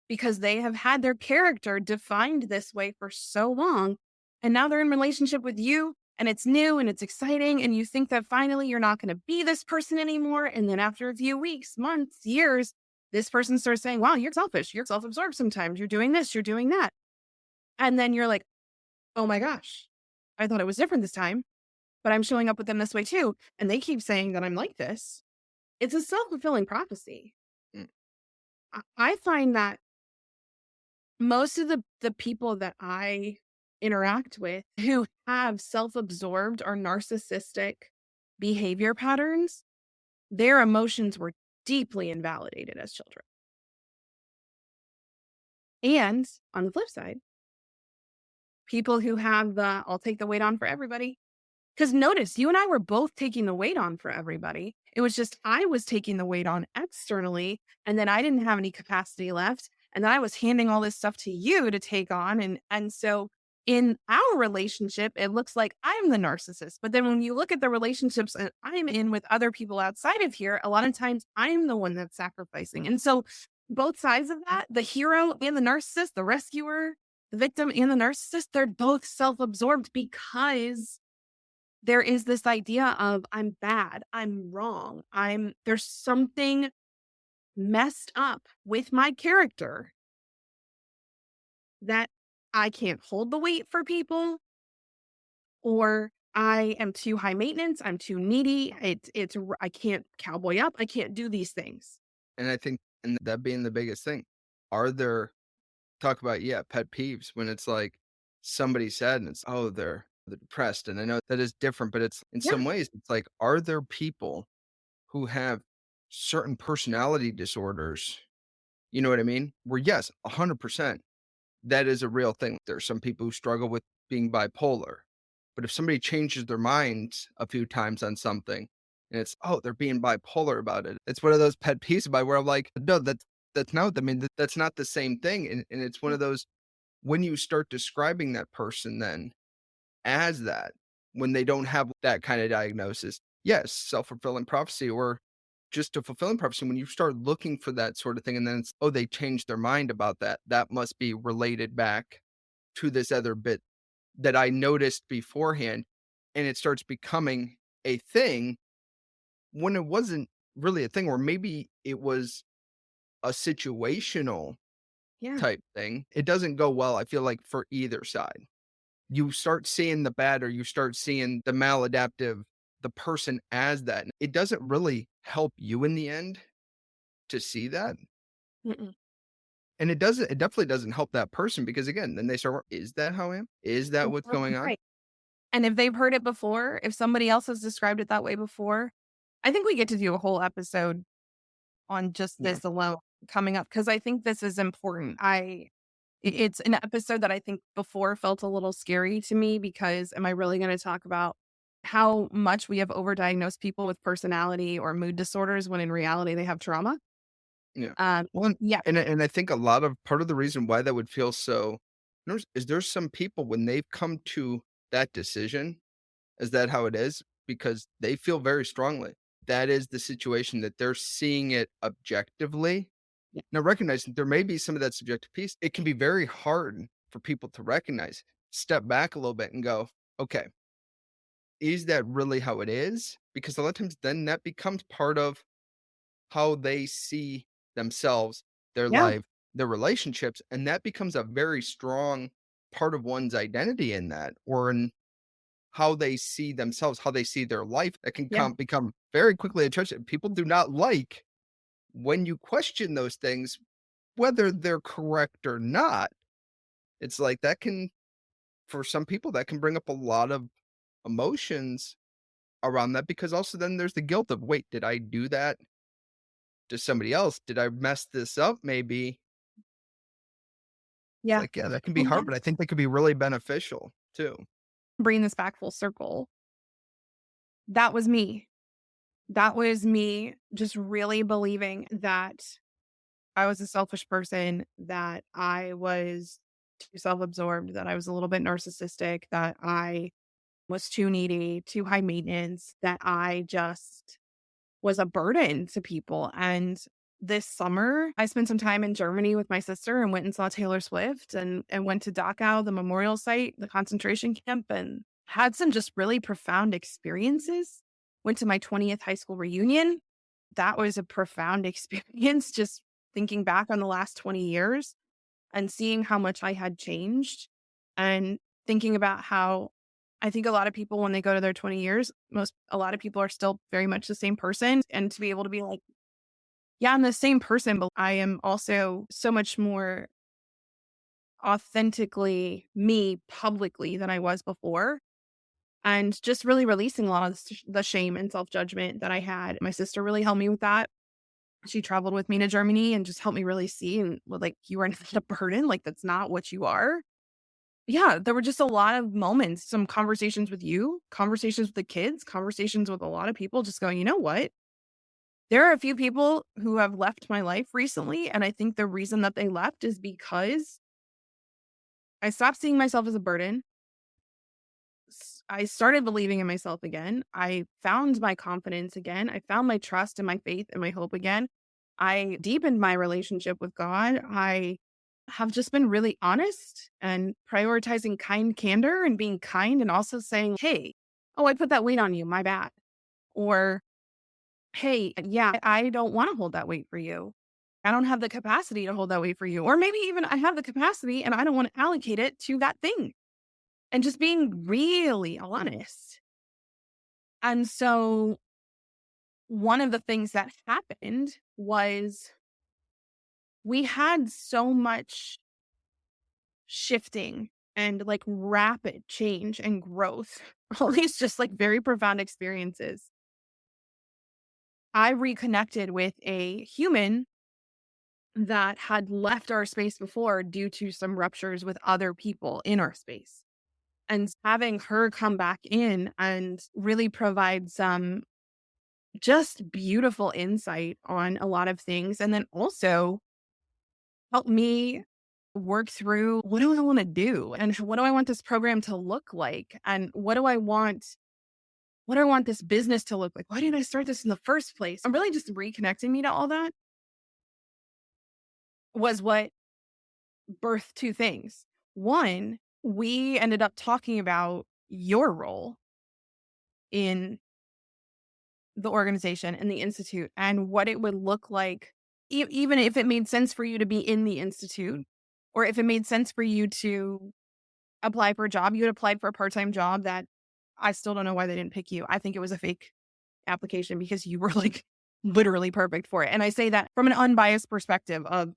because they have had their character defined this way for so long. And now they're in relationship with you and it's new and it's exciting. And you think that finally you're not going to be this person anymore. And then after a few weeks, months, years, this person starts saying, wow, you're selfish. You're self absorbed sometimes. You're doing this, you're doing that. And then you're like, oh my gosh, I thought it was different this time, but I'm showing up with them this way too. And they keep saying that I'm like this. It's a self fulfilling prophecy. Mm. I find that most of the people that I interact with who have self-absorbed or narcissistic behavior patterns, their emotions were deeply invalidated as children. And on the flip side, people who have the I'll take the weight on for everybody. Because notice, you and I were both taking the weight on for everybody. It was just I was taking the weight on externally, and then I didn't have any capacity left. And then I was handing all this stuff to you to take on. And so in our relationship, it looks like I'm the narcissist. But then when you look at the relationships that I'm in with other people outside of here, a lot of times I'm the one that's sacrificing. And so both sides of that, the hero and the narcissist, the rescuer, the victim and the narcissist, they're both self-absorbed because there is this idea of I'm bad, I'm wrong, there's something messed up with my character that I can't hold the weight for people or I am too high maintenance, I'm too needy. I can't cowboy up, I can't do these things. And I think, and that being the biggest thing, are there, talk about, yeah, pet peeves when it's like somebody said and it's, oh, they're depressed. And I know that is different, but it's in Yeah. some ways, it's like, are there people who have certain personality disorders? You know what I mean? Where yes, 100%, that is a real thing. There's some people who struggle with being bipolar. But if somebody changes their minds a few times on something and it's, oh, they're being bipolar about it. It's one of those pet peeves by where I'm like, no, that's not, I mean, that's not the same thing. And it's one Yeah. of those, when you start describing that person then as that, when they don't have that kind of diagnosis, yes, self-fulfilling prophecy or just a fulfilling prophecy, when you start looking for that sort of thing and then it's, oh, they changed their mind about that, that must be related back to this other bit that I noticed beforehand. and it starts becoming a thing when it wasn't really a thing, or maybe it was a situational Yeah. type thing. It doesn't go well, I feel like, for either side. You start seeing the bad, or you start seeing the maladaptive, the person as that. It doesn't really help you in the end to see that. Mm-mm. And it definitely doesn't help that person, because again, then they start, is that how I am? Is that what's going on? Right. And if they've heard it before, if somebody else has described it that way before, I think we get to do a whole episode on just Yeah. this alone coming up because I think this is important. It's an episode that I think before felt a little scary to me because am I really going to talk about how much we have overdiagnosed people with personality or mood disorders when in reality they have trauma? Yeah. Um, Well, yeah, and I think a lot of part of the reason why that would feel so there's some people when they've come to that decision, is that how it is? Because they feel very strongly that is the situation, that they're seeing it objectively. yeah, Now, recognizing there may be some of that subjective piece, it can be very hard for people to recognize, step back a little bit and go, okay, is that really how it is? Because a lot of times then that becomes part of how they see themselves, their yeah, life, their relationships, and that becomes a very strong part of one's identity in that, or in how they see themselves, how they see their life. That can yeah, become very quickly entrenched. People do not like when you question those things, whether they're correct or not. It's like that can, for some people, that can bring up a lot of emotions around that, because also then there's the guilt of, wait, did I do that to somebody else? Did I mess this up? Maybe. It's yeah. like, yeah, that can be And hard, but I think that could be really beneficial too. bring this back full circle. That was me. That was me just really believing that I was a selfish person, that I was too self-absorbed, that I was a little bit narcissistic, that I was too needy, too high maintenance, that I just was a burden to people. And this summer, I spent some time in Germany with my sister and went and saw Taylor Swift and went to Dachau, the memorial site, the concentration camp, and had some just really profound experiences. Went to my 20th high school reunion. That was a profound experience, just thinking back on the last 20 years and seeing how much I had changed and thinking about how I think a lot of people, when they go to their 20 years, a lot of people are still very much the same person. And to be able to be like, yeah, I'm the same person, but I am also so much more authentically me publicly than I was before. And just really releasing a lot of the shame and self judgment that I had. My sister really helped me with that. She traveled with me to Germany and just helped me really see and was like, you are not a burden. Like, that's not what you are. Yeah, there were just a lot of moments, some conversations with you, conversations with the kids, conversations with a lot of people just going, you know what? There are a few people who have left my life recently. And I think the reason that they left is because I stopped seeing myself as a burden. I started believing in myself again. I found my confidence again. I found my trust and my faith and my hope again. I deepened my relationship with God. I have just been really honest and prioritizing kind candor and being kind and also saying, hey, oh, I put that weight on you. My bad. Or, hey, yeah, I don't want to hold that weight for you. I don't have the capacity to hold that weight for you. Or maybe even I have the capacity and I don't want to allocate it to that thing. And just being really honest. And so one of the things that happened was we had so much shifting and like rapid change and growth, all these just like very profound experiences. I reconnected with a human that had left our space before due to some ruptures with other people in our space. And having her come back in and really provide some just beautiful insight on a lot of things. And then also help me work through what do I want to do? And what do I want this program to look like? And what do I want this business to look like? Why didn't I start this in the first place? I'm really just reconnecting me to all that was what birthed two things. One, we ended up talking about your role in the organization and the institute and what it would look like, even if it made sense for you to be in the institute, or if it made sense for you to apply for a job. You had applied for a part-time job that I still don't know why they didn't pick you. I think it was a fake application because you were like literally perfect for it. And I say that from an unbiased perspective of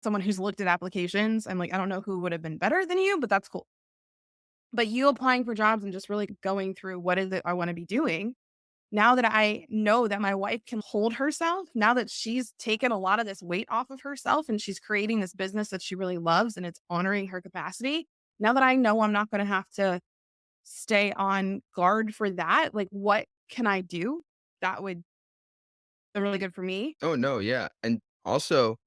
someone who's looked at applications. I'm like, I don't know who would have been better than you, but that's cool. But you applying for jobs and just really going through what is it I want to be doing. Now that I know that my wife can hold herself, now that she's taken a lot of this weight off of herself and she's creating this business that she really loves and it's honoring her capacity. Now that I know I'm not going to have to stay on guard for that, like what can I do that would be really good for me? Oh, no, yeah, and also,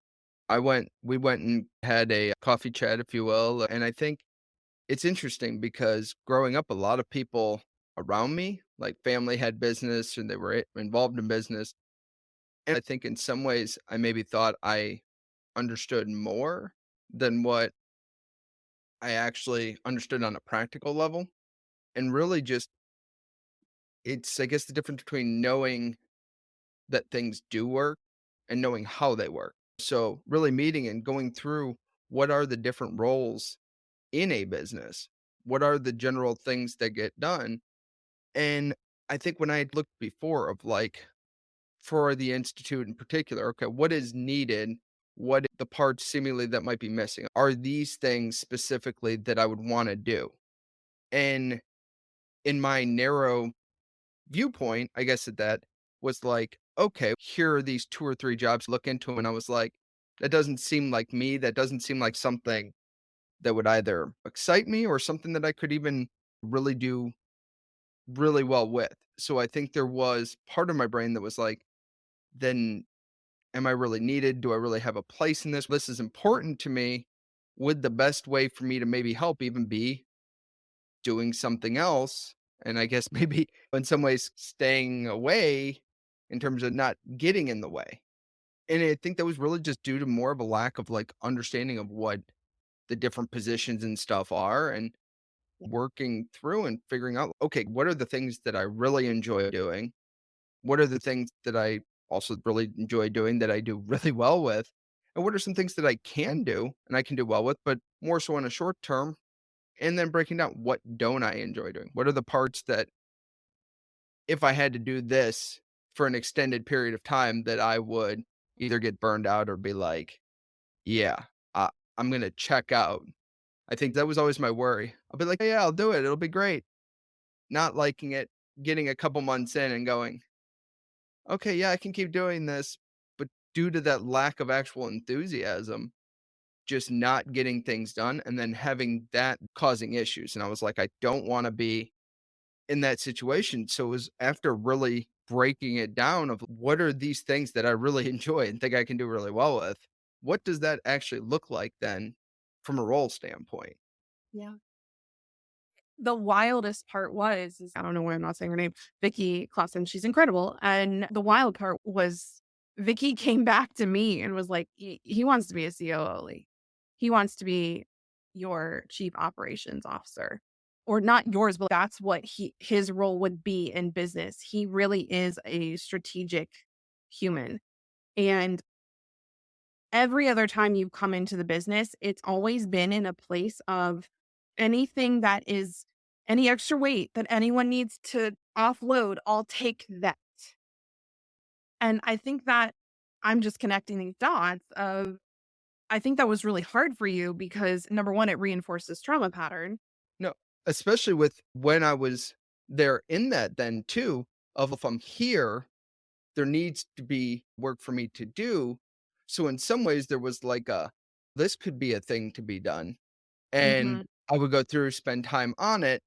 we went and had a coffee chat, if you will, and I think it's interesting because growing up, a lot of people around me, like family had business and they were involved in business, and I think in some ways, I maybe thought I understood more than what I actually understood on a practical level, and really just it's, I guess, the difference between knowing that things do work and knowing how they work. So, really meeting and going through what are the different roles in a business? What are the general things that get done? And I think when I had looked before of like for the institute in particular, okay, what is needed? What the parts seemingly that might be missing? Are these things specifically that I would want to do? And in my narrow viewpoint, I guess that was like, okay, here are these 2 or 3 jobs, look into them, and I was like, that doesn't seem like me. That doesn't seem like something that would either excite me or something that I could even really do really well with. So I think there was part of my brain that was like, then am I really needed? Do I really have a place in this? This is important to me. Would the best way for me to maybe help even be doing something else? And I guess maybe in some ways staying away in terms of not getting in the way. And I think that was really just due to more of a lack of like understanding of what the different positions and stuff are and working through and figuring out, okay, what are the things that I really enjoy doing? What are the things that I also really enjoy doing that I do really well with? And what are some things that I can do and I can do well with, but more so in a short term? And then breaking down what don't I enjoy doing? What are the parts that if I had to do this for an extended period of time that I would either get burned out or be like, yeah, I'm going to check out. I think that was always my worry. I'll be like, "Yeah, I'll do it. It'll be great." Not liking it, getting a couple months in and going, "Okay, yeah, I can keep doing this." But due to that lack of actual enthusiasm, just not getting things done and then having that causing issues. And I was like, I don't want to be in that situation. So it was after really breaking it down of what are these things that I really enjoy and think I can do really well with? What does that actually look like then from a role standpoint? Yeah. The wildest part was, is I don't know why I'm not saying her name, Vicky Clausen. She's incredible. And the wild part was Vicky came back to me and was like, he wants to be a COO. Like, he wants to be your chief operations officer. Or not yours, but that's what his role would be in business. He really is a strategic human. And every other time you've come into the business, it's always been in a place of anything that is any extra weight that anyone needs to offload, I'll take that. And I think that I'm just connecting these dots of I think that was really hard for you because number one, it reinforced this trauma pattern. No, especially with when I was there in that then too, of if I'm here, there needs to be work for me to do. So in some ways there was like this could be a thing to be done. And Hmm. I would go through, spend time on it,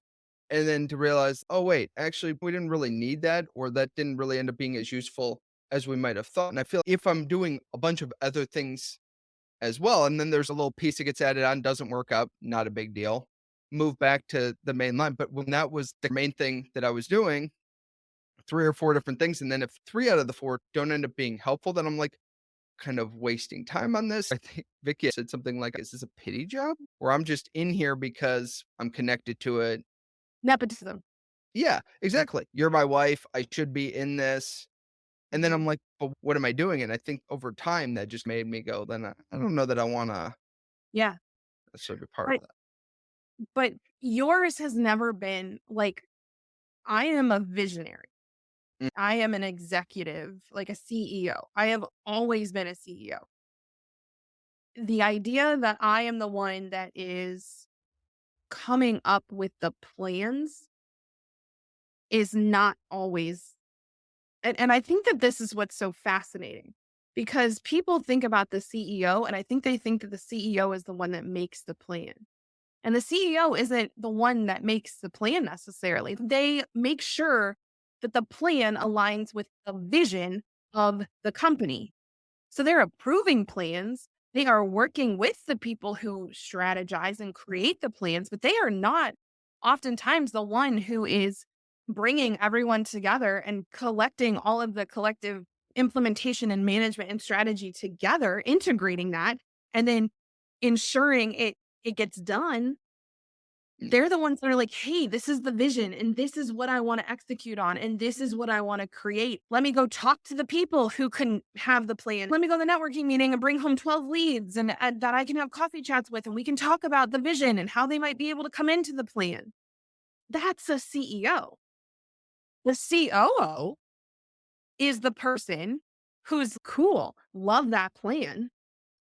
and then to realize, oh wait, actually we didn't really need that, or that didn't really end up being as useful as we might have thought. And I feel if I'm doing a bunch of other things as well. And then there's a little piece that gets added on, doesn't work out, not a big deal. Move back to the main line. But when that was the main thing that I was doing, 3 or 4 different things, and then if 3 out of the 4 don't end up being helpful, then I'm like kind of wasting time on this. I think Vicky said something like, "Is this a pity job?" Or I'm just in here because I'm connected to it. Nepotism. Yeah, exactly. You're my wife. I should be in this. And then I'm like, but what am I doing? And I think over time that just made me go, then I don't know that I want to Yeah. necessarily be part of But that. but yours has never been like, I am a visionary. Mm, I am an executive, like a CEO. I have always been a CEO. The idea that I am the one that is coming up with the plans is not always, and I think that this is what's so fascinating because people think about the CEO and I think they think that the CEO is the one that makes the plan. And the CEO isn't the one that makes the plan necessarily. They make sure that the plan aligns with the vision of the company. So they're approving plans. They are working with the people who strategize and create the plans, but they are not oftentimes the one who is bringing everyone together and collecting all of the collective implementation and management and strategy together, integrating that, and then ensuring it gets done. mm, They're the ones that are like, "Hey, this is the vision and this is what I want to execute on and this is what I want to create. Let me go talk to the people who can have the plan. Let me go to the networking meeting and bring home 12 leads and that I can have coffee chats with and we can talk about the vision and how they might be able to come into the plan." That's a CEO. The COO is the person who's cool. Love that plan.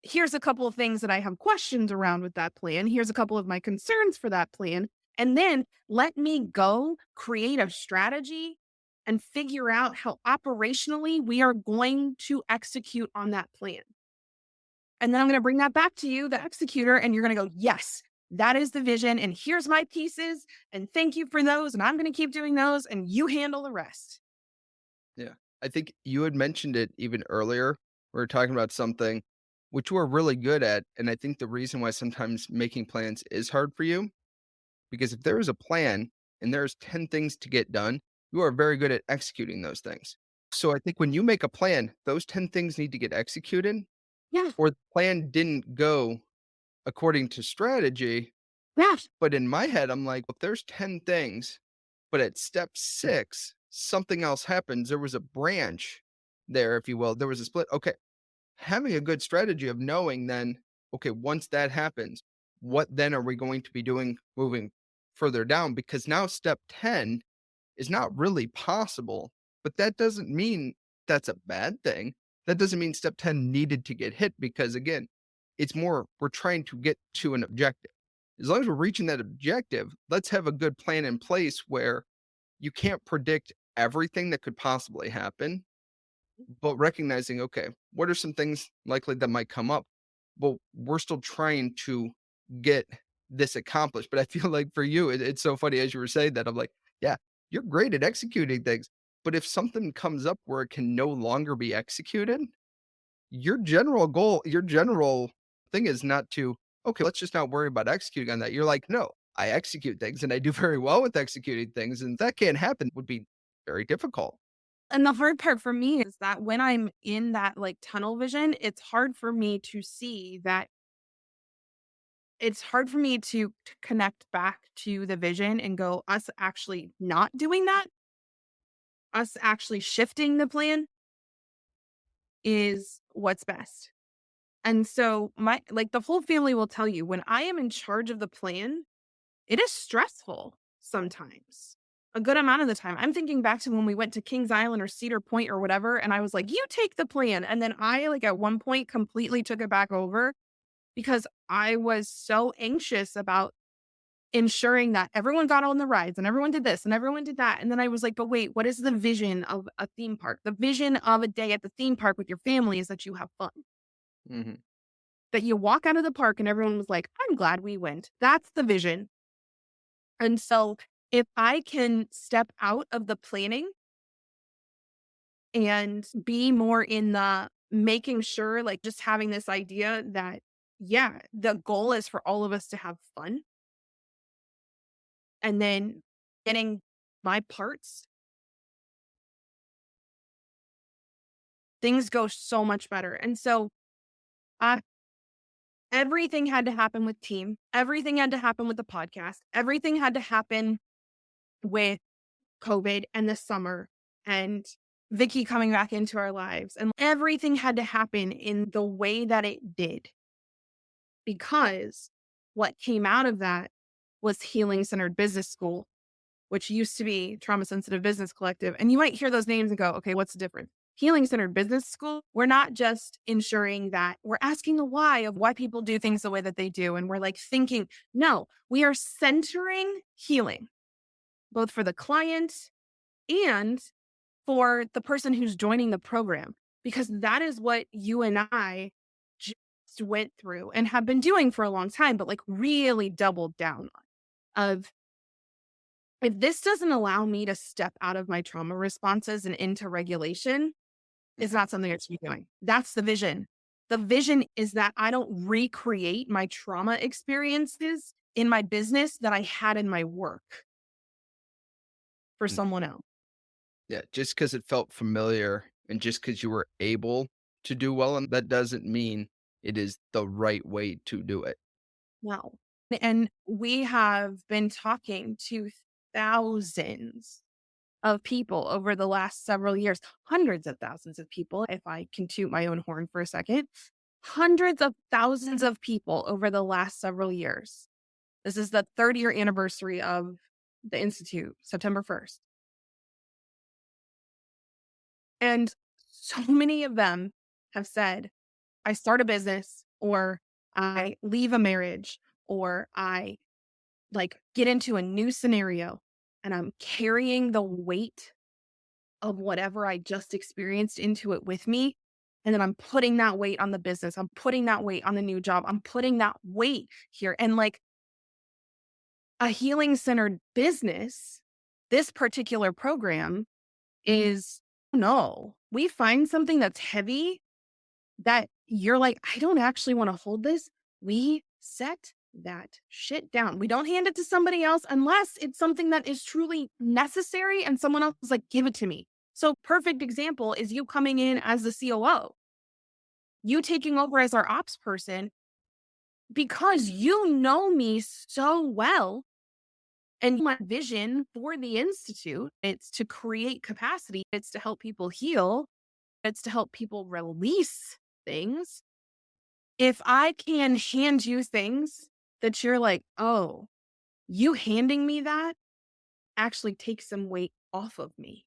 Here's a couple of things that I have questions around with that plan. Here's a couple of my concerns for that plan. And then let me go create a strategy and figure out how operationally we are going to execute on that plan. And then I'm going to bring that back to you, the executor, and you're going to go, yes, that is the vision. And here's my pieces. And thank you for those. And I'm going to keep doing those. And you handle the rest. yeah. I think you had mentioned it even earlier. We were talking about something which we're really good at. And I think the reason why sometimes making plans is hard for you, because if there is a plan and there's 10 things to get done, you are very good at executing those things. So I think when you make a plan, those 10 things need to get executed, Yeah. or the plan didn't go according to strategy. Yeah. But in my head, I'm like, if there's 10 things, but at step 6, something else happens. There was a branch there, if you will. There was a split. Okay. Having a good strategy of knowing then, okay, once that happens, what then are we going to be doing moving further down? Because now step 10 is not really possible, but that doesn't mean that's a bad thing. That doesn't mean step 10 needed to get hit because, again, it's more we're trying to get to an objective. As long as we're reaching that objective, let's have a good plan in place where you can't predict everything that could possibly happen, but recognizing, okay, what are some things likely that might come up? Well, we're still trying to get this accomplished. But I feel like for you, it's so funny as you were saying that. I'm like, yeah, you're great at executing things. But if something comes up where it can no longer be executed, your general goal, your general thing is not to, okay, let's just not worry about executing on that. You're like, no, I execute things and I do very well with executing things. And that can't happen would be very difficult. And the hard part for me is that when I'm in that like tunnel vision, it's hard for me to see that it's hard for me to connect back to the vision and go, us actually not doing that, us actually shifting the plan is what's best. And so my like the whole family will tell you when I am in charge of the plan, it is stressful sometimes. A good amount of the time. I'm thinking back to when we went to Kings Island or Cedar Point or whatever, and I was like, you take the plan. And then I, like, at one point completely took it back over because I was so anxious about ensuring that everyone got on the rides and everyone did this and everyone did that. And then I was like, but wait, what is the vision of a theme park? The vision of a day at the theme park with your family is that you have fun, Hmm. that you walk out of the park and everyone was like, I'm glad we went. That's the vision. And so if I can step out of the planning and be more in the making sure, like just having this idea that, yeah, the goal is for all of us to have fun and then getting my parts, things go so much better. And so uh, everything had to happen with team, everything had to happen with the podcast, everything had to happen with COVID and the summer and Vicky coming back into our lives, and everything had to happen in the way that it did, because what came out of that was Healing Centered Business School, which used to be Trauma Sensitive Business Collective. And you might hear those names and go, okay, what's the difference? Healing Centered Business School, we're not just ensuring that we're asking the why of why people do things the way that they do. And we're like thinking, no, we are centering healing, both for the client and for the person who's joining the program, because that is what you and I just went through and have been doing for a long time, but like really doubled down on. Of, if this doesn't allow me to step out of my trauma responses and into regulation, it's not something I should be doing. That's the vision. The vision is that I don't recreate my trauma experiences in my business that I had in my work for Mm. someone else. Yeah, just because it felt familiar and just because you were able to do well, and that doesn't mean it is the right way to do it. No. And we have been talking to thousands of people over the last several years, hundreds of thousands of people, if I can toot my own horn for a second, hundreds of thousands of people over the last several years. This is the 3rd-year anniversary of the Institute, September 1st. And so many of them have said, I start a business, or I leave a marriage, or I like get into a new scenario and I'm carrying the weight of whatever I just experienced into it with me. And then I'm putting that weight on the business. I'm putting that weight on the new job. I'm putting that weight here. And like a healing centered business, this particular program is no, we find something that's heavy that you're like, I don't actually want to hold this. We set that shit down. We don't hand it to somebody else unless it's something that is truly necessary and someone else is like, give it to me. So, perfect example is you coming in as the COO, you taking over as our ops person because you know me so well. And my vision for the Institute, it's to create capacity, it's to help people heal, it's to help people release things. If I can hand you things that you're like, oh, you handing me that actually takes some weight off of me.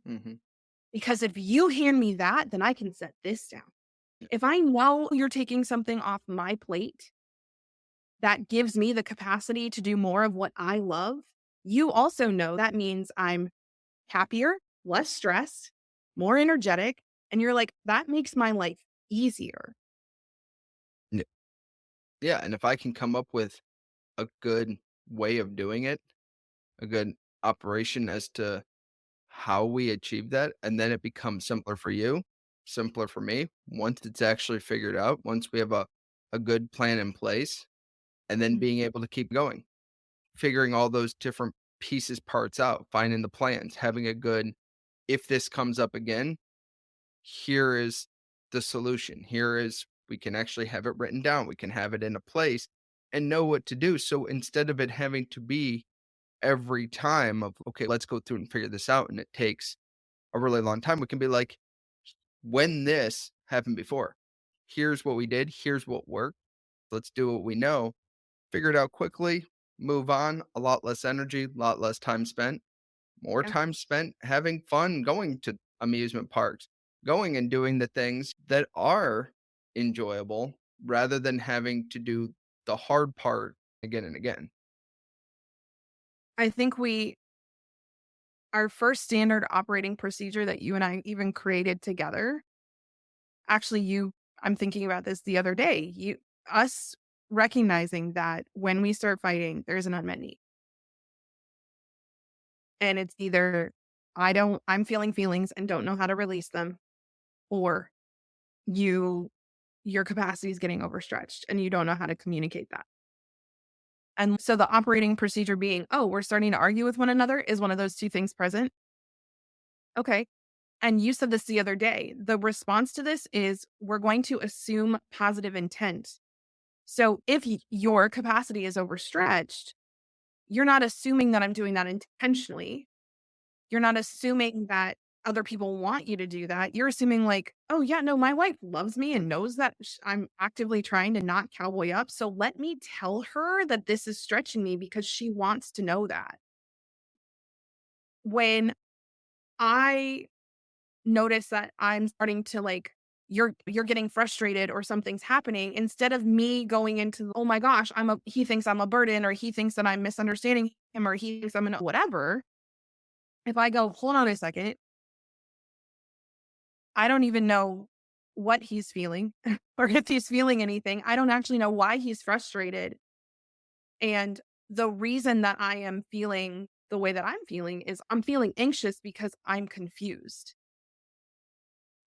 Mm-hmm. Because if you hand me that, then I can set this down. If I know you're taking something off my plate that gives me the capacity to do more of what I love, you also know that means I'm happier, less stressed, more energetic. And you're like, that makes my life easier. Yeah, and if I can come up with a good way of doing it, a good operation as to how we achieve that, and then it becomes simpler for you, simpler for me, once it's actually figured out, once we have a good plan in place, and then being able to keep going, figuring all those different pieces, parts out, finding the plans, having a good, if this comes up again, here is the solution. Here is, we can actually have it written down. We can have it in a place and know what to do. So instead of it having to be every time of, okay, let's go through and figure this out, and it takes a really long time, we can be like, when this happened before, here's what we did, here's what worked. Let's do what we know, figure it out quickly, move on, a lot less energy, a lot less time spent, more Yeah. time spent having fun, going to amusement parks, going and doing the things that are enjoyable rather than having to do the hard part again and again. I think our first standard operating procedure that you and I even created together, actually, I'm thinking about this the other day, us recognizing that when we start fighting, there's an unmet need. And it's either I'm feeling feelings and don't know how to release them, or your capacity is getting overstretched and you don't know how to communicate that. And so the operating procedure being, oh, we're starting to argue with one another, is one of those two things present? Okay. And you said this the other day. The response to this is we're going to assume positive intent. So if your capacity is overstretched, you're not assuming that I'm doing that intentionally. You're not assuming that other people want you to do that. You're assuming like, oh yeah, no, my wife loves me and knows that I'm actively trying to not cowboy up. So let me tell her that this is stretching me because she wants to know that. When I notice that I'm starting to like, you're getting frustrated or something's happening, instead of me going into, oh my gosh, he thinks I'm a burden, or he thinks that I'm misunderstanding him, or he thinks I'm an whatever. If I go, hold on a second, I don't even know what he's feeling or if he's feeling anything. I don't actually know why he's frustrated. And the reason that I am feeling the way that I'm feeling is I'm feeling anxious because I'm confused.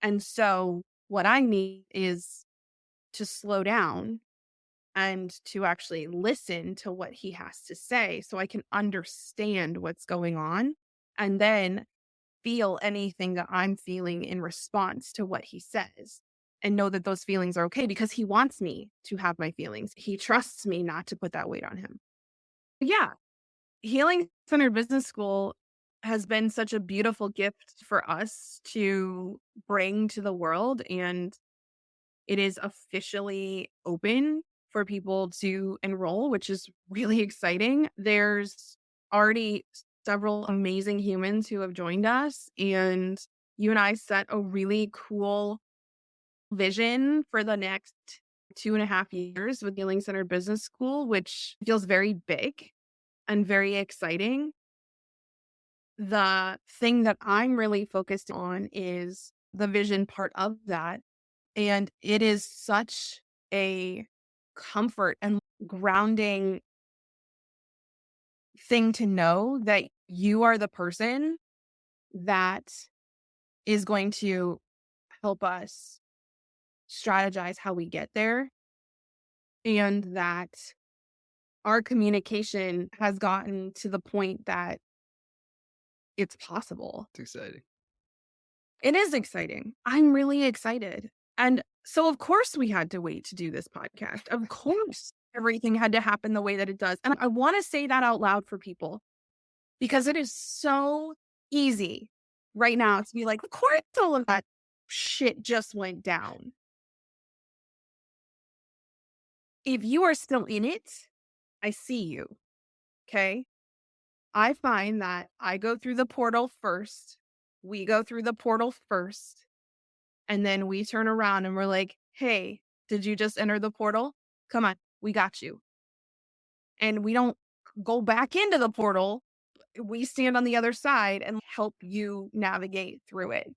And so what I need is to slow down and to actually listen to what he has to say so I can understand what's going on, and then feel anything that I'm feeling in response to what he says, and know that those feelings are okay because he wants me to have my feelings. He trusts me not to put that weight on him. Yeah, Healing Centered Business School has been such a beautiful gift for us to bring to the world, and it is officially open for people to enroll, which is really exciting. There's already several amazing humans who have joined us, and you and I set a really cool vision for the next 2.5 years with Healing Centered Business School, which feels very big and very exciting. The thing that I'm really focused on is the vision part of that. And it is such a comfort and grounding thing to know that you are the person that is going to help us strategize how we get there, and that our communication has gotten to the point that it's possible. It's exciting. It is exciting. I'm really excited. And so, of course, we had to wait to do this podcast. Of course, everything had to happen the way that it does. And I want to say that out loud for people, because it is so easy right now to be like, of course, all of that shit just went down. If you are still in it, I see you. Okay. I find that I go through the portal first. We go through the portal first. And then we turn around and we're like, hey, did you just enter the portal? Come on, we got you. And we don't go back into the portal. We stand on the other side and help you navigate through it.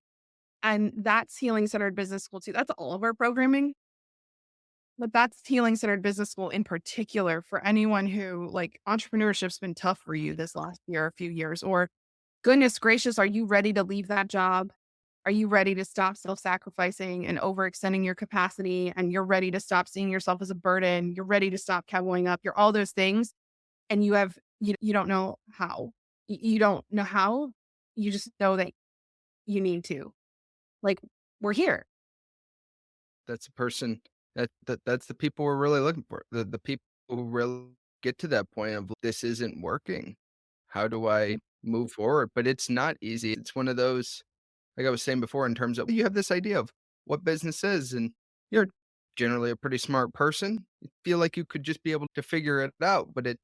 And that's Healing Centered Business School too. That's all of our programming. But that's Healing Centered Business School in particular for anyone who, like, entrepreneurship's been tough for you this last year, a few years, or goodness gracious, are you ready to leave that job? Are you ready to stop self-sacrificing and overextending your capacity? And you're ready to stop seeing yourself as a burden. You're ready to stop cowboying up. You're all those things. And you don't know how. You don't know how. You just know that you need to. Like, we're here. That's a person that's the people we're really looking for. The people who really get to that point of, this isn't working. How do I move forward? But it's not easy. It's one of those, like I was saying before, in terms of, you have this idea of what business is, and you're generally a pretty smart person. You feel like you could just be able to figure it out, but it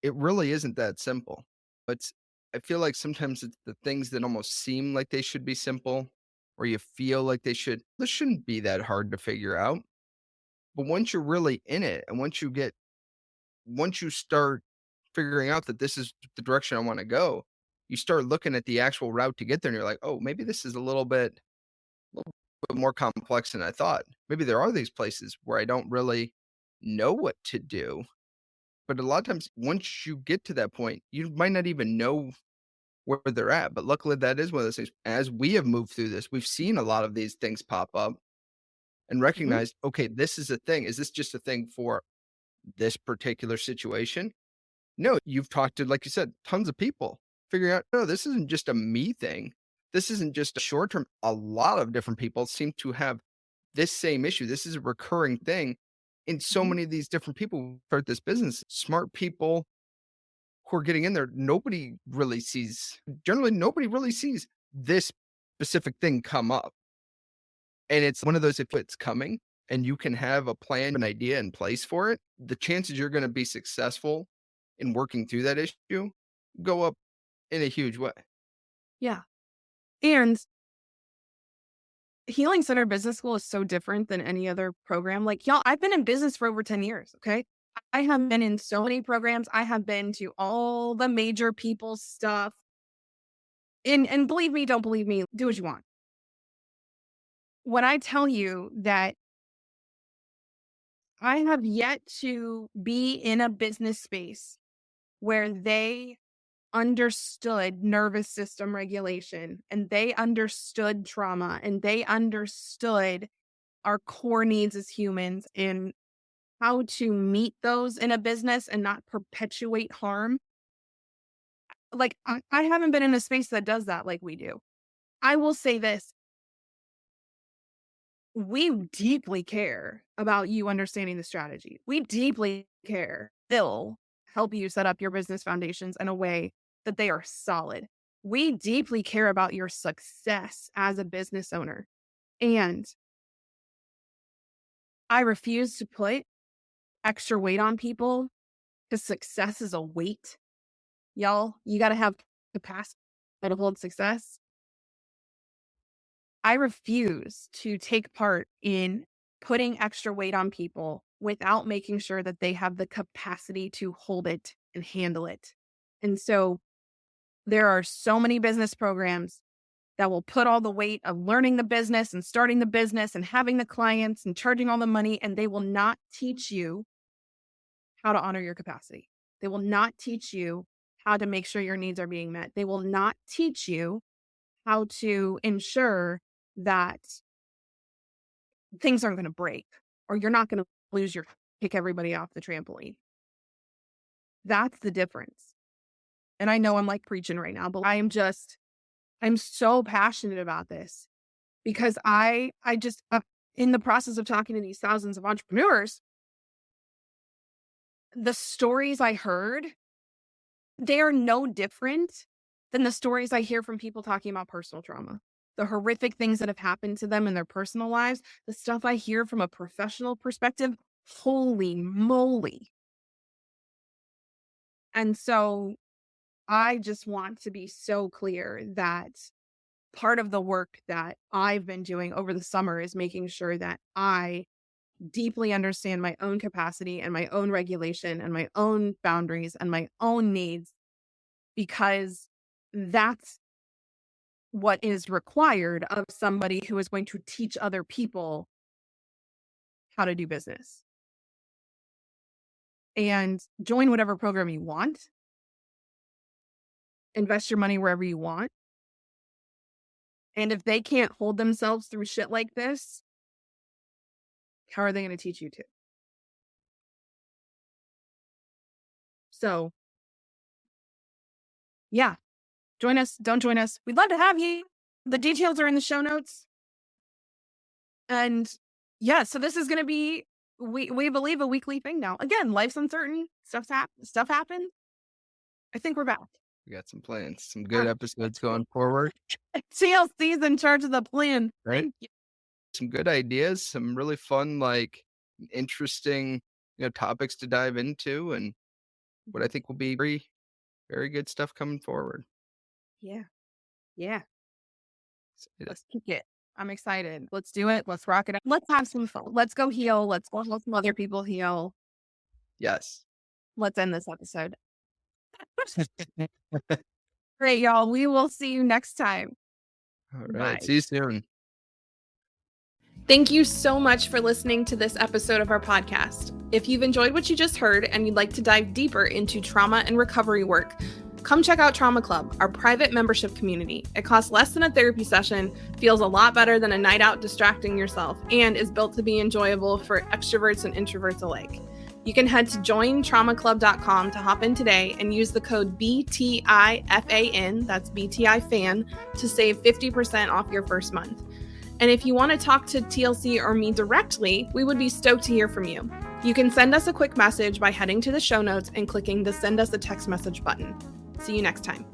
really isn't that simple. It's I feel like sometimes it's the things that almost seem like they should be simple, or you feel like this shouldn't be that hard to figure out. But once you're really in it, and once you start figuring out that this is the direction I want to go, you start looking at the actual route to get there, and you're like, oh, maybe this is a little bit more complex than I thought. Maybe there are these places where I don't really know what to do. But a lot of times, once you get to that point, you might not even know where they're at. But luckily, that is one of those things. As we have moved through this, we've seen a lot of these things pop up and Mhm. recognized, okay, this is a thing. Is this just a thing for this particular situation? No, you've talked to, like you said, tons of people, figuring out, no, this isn't just a me thing. This isn't just a short term. A lot of different people seem to have this same issue. This is a recurring thing in so Mhm. many of these different people who start this business. Smart people who are getting in there, nobody really sees this specific thing come up. And it's one of those, if it's coming and you can have a plan, an idea in place for it, the chances you're going to be successful in working through that issue go up in a huge way. Yeah. And Healing Center Business School is so different than any other program. Like, y'all, I've been in business for over 10 years. Okay. I have been in so many programs. I have been to all the major people stuff. And believe me, don't believe me, do what you want. When I tell you that I have yet to be in a business space where they understood nervous system regulation and they understood trauma and they understood our core needs as humans and how to meet those in a business and not perpetuate harm. Like, I haven't been in a space that does that like we do. I will say this. We deeply care about you understanding the strategy. We deeply care. They'll help you set up your business foundations in a way that they are solid. We deeply care about your success as a business owner. And I refuse to put extra weight on people because success is a weight. Y'all, you got to have capacity to hold success. I refuse to take part in putting extra weight on people without making sure that they have the capacity to hold it and handle it. And so there are so many business programs that will put all the weight of learning the business and starting the business and having the clients and charging all the money, and they will not teach you how to honor your capacity. They will not teach you how to make sure your needs are being met. They will not teach you how to ensure that things aren't going to break or you're not going to kick everybody off the trampoline. That's the difference. And I know I'm like preaching right now, but I'm so passionate about this because I just, in the process of talking to these thousands of entrepreneurs, the stories I heard, they are no different than the stories I hear from people talking about personal trauma. The horrific things that have happened to them in their personal lives, the stuff I hear from a professional perspective, holy moly. And so I just want to be so clear that part of the work that I've been doing over the summer is making sure that I deeply understand my own capacity and my own regulation and my own boundaries and my own needs, because that's what is required of somebody who is going to teach other people how to do business. And join whatever program you want. Invest your money wherever you want. And if they can't hold themselves through shit like this, how are they going to teach you to? So, yeah, join us. Don't join us. We'd love to have you. The details are in the show notes. And yeah, so this is going to be, we believe, a weekly thing now. Again, life's uncertain. Stuff happens. I think we're back. We got some plans, some good episodes going forward. TLC's in charge of the plan. Right? Some good ideas, some really fun, like interesting, topics to dive into, and what I think will be very, very good stuff coming forward. Yeah. Let's kick it. I'm excited. Let's do it. Let's rock it up. Let's have some fun. Let's go heal. Let's go help some other people heal. Yes. Let's end this episode. Great, y'all. We will see you next time. All right. Bye. See you soon. Thank you so much for listening to this episode of our podcast. If you've enjoyed what you just heard and you'd like to dive deeper into trauma and recovery work, come check out Trauma Club, our private membership community. It costs less than a therapy session, feels a lot better than a night out distracting yourself, and is built to be enjoyable for extroverts and introverts alike. You can head to jointraumaclub.com to hop in today and use the code BTIFAN, that's BTI fan, to save 50% off your first month. And if you want to talk to TLC or me directly, we would be stoked to hear from you. You can send us a quick message by heading to the show notes and clicking the Send Us a Text Message button. See you next time.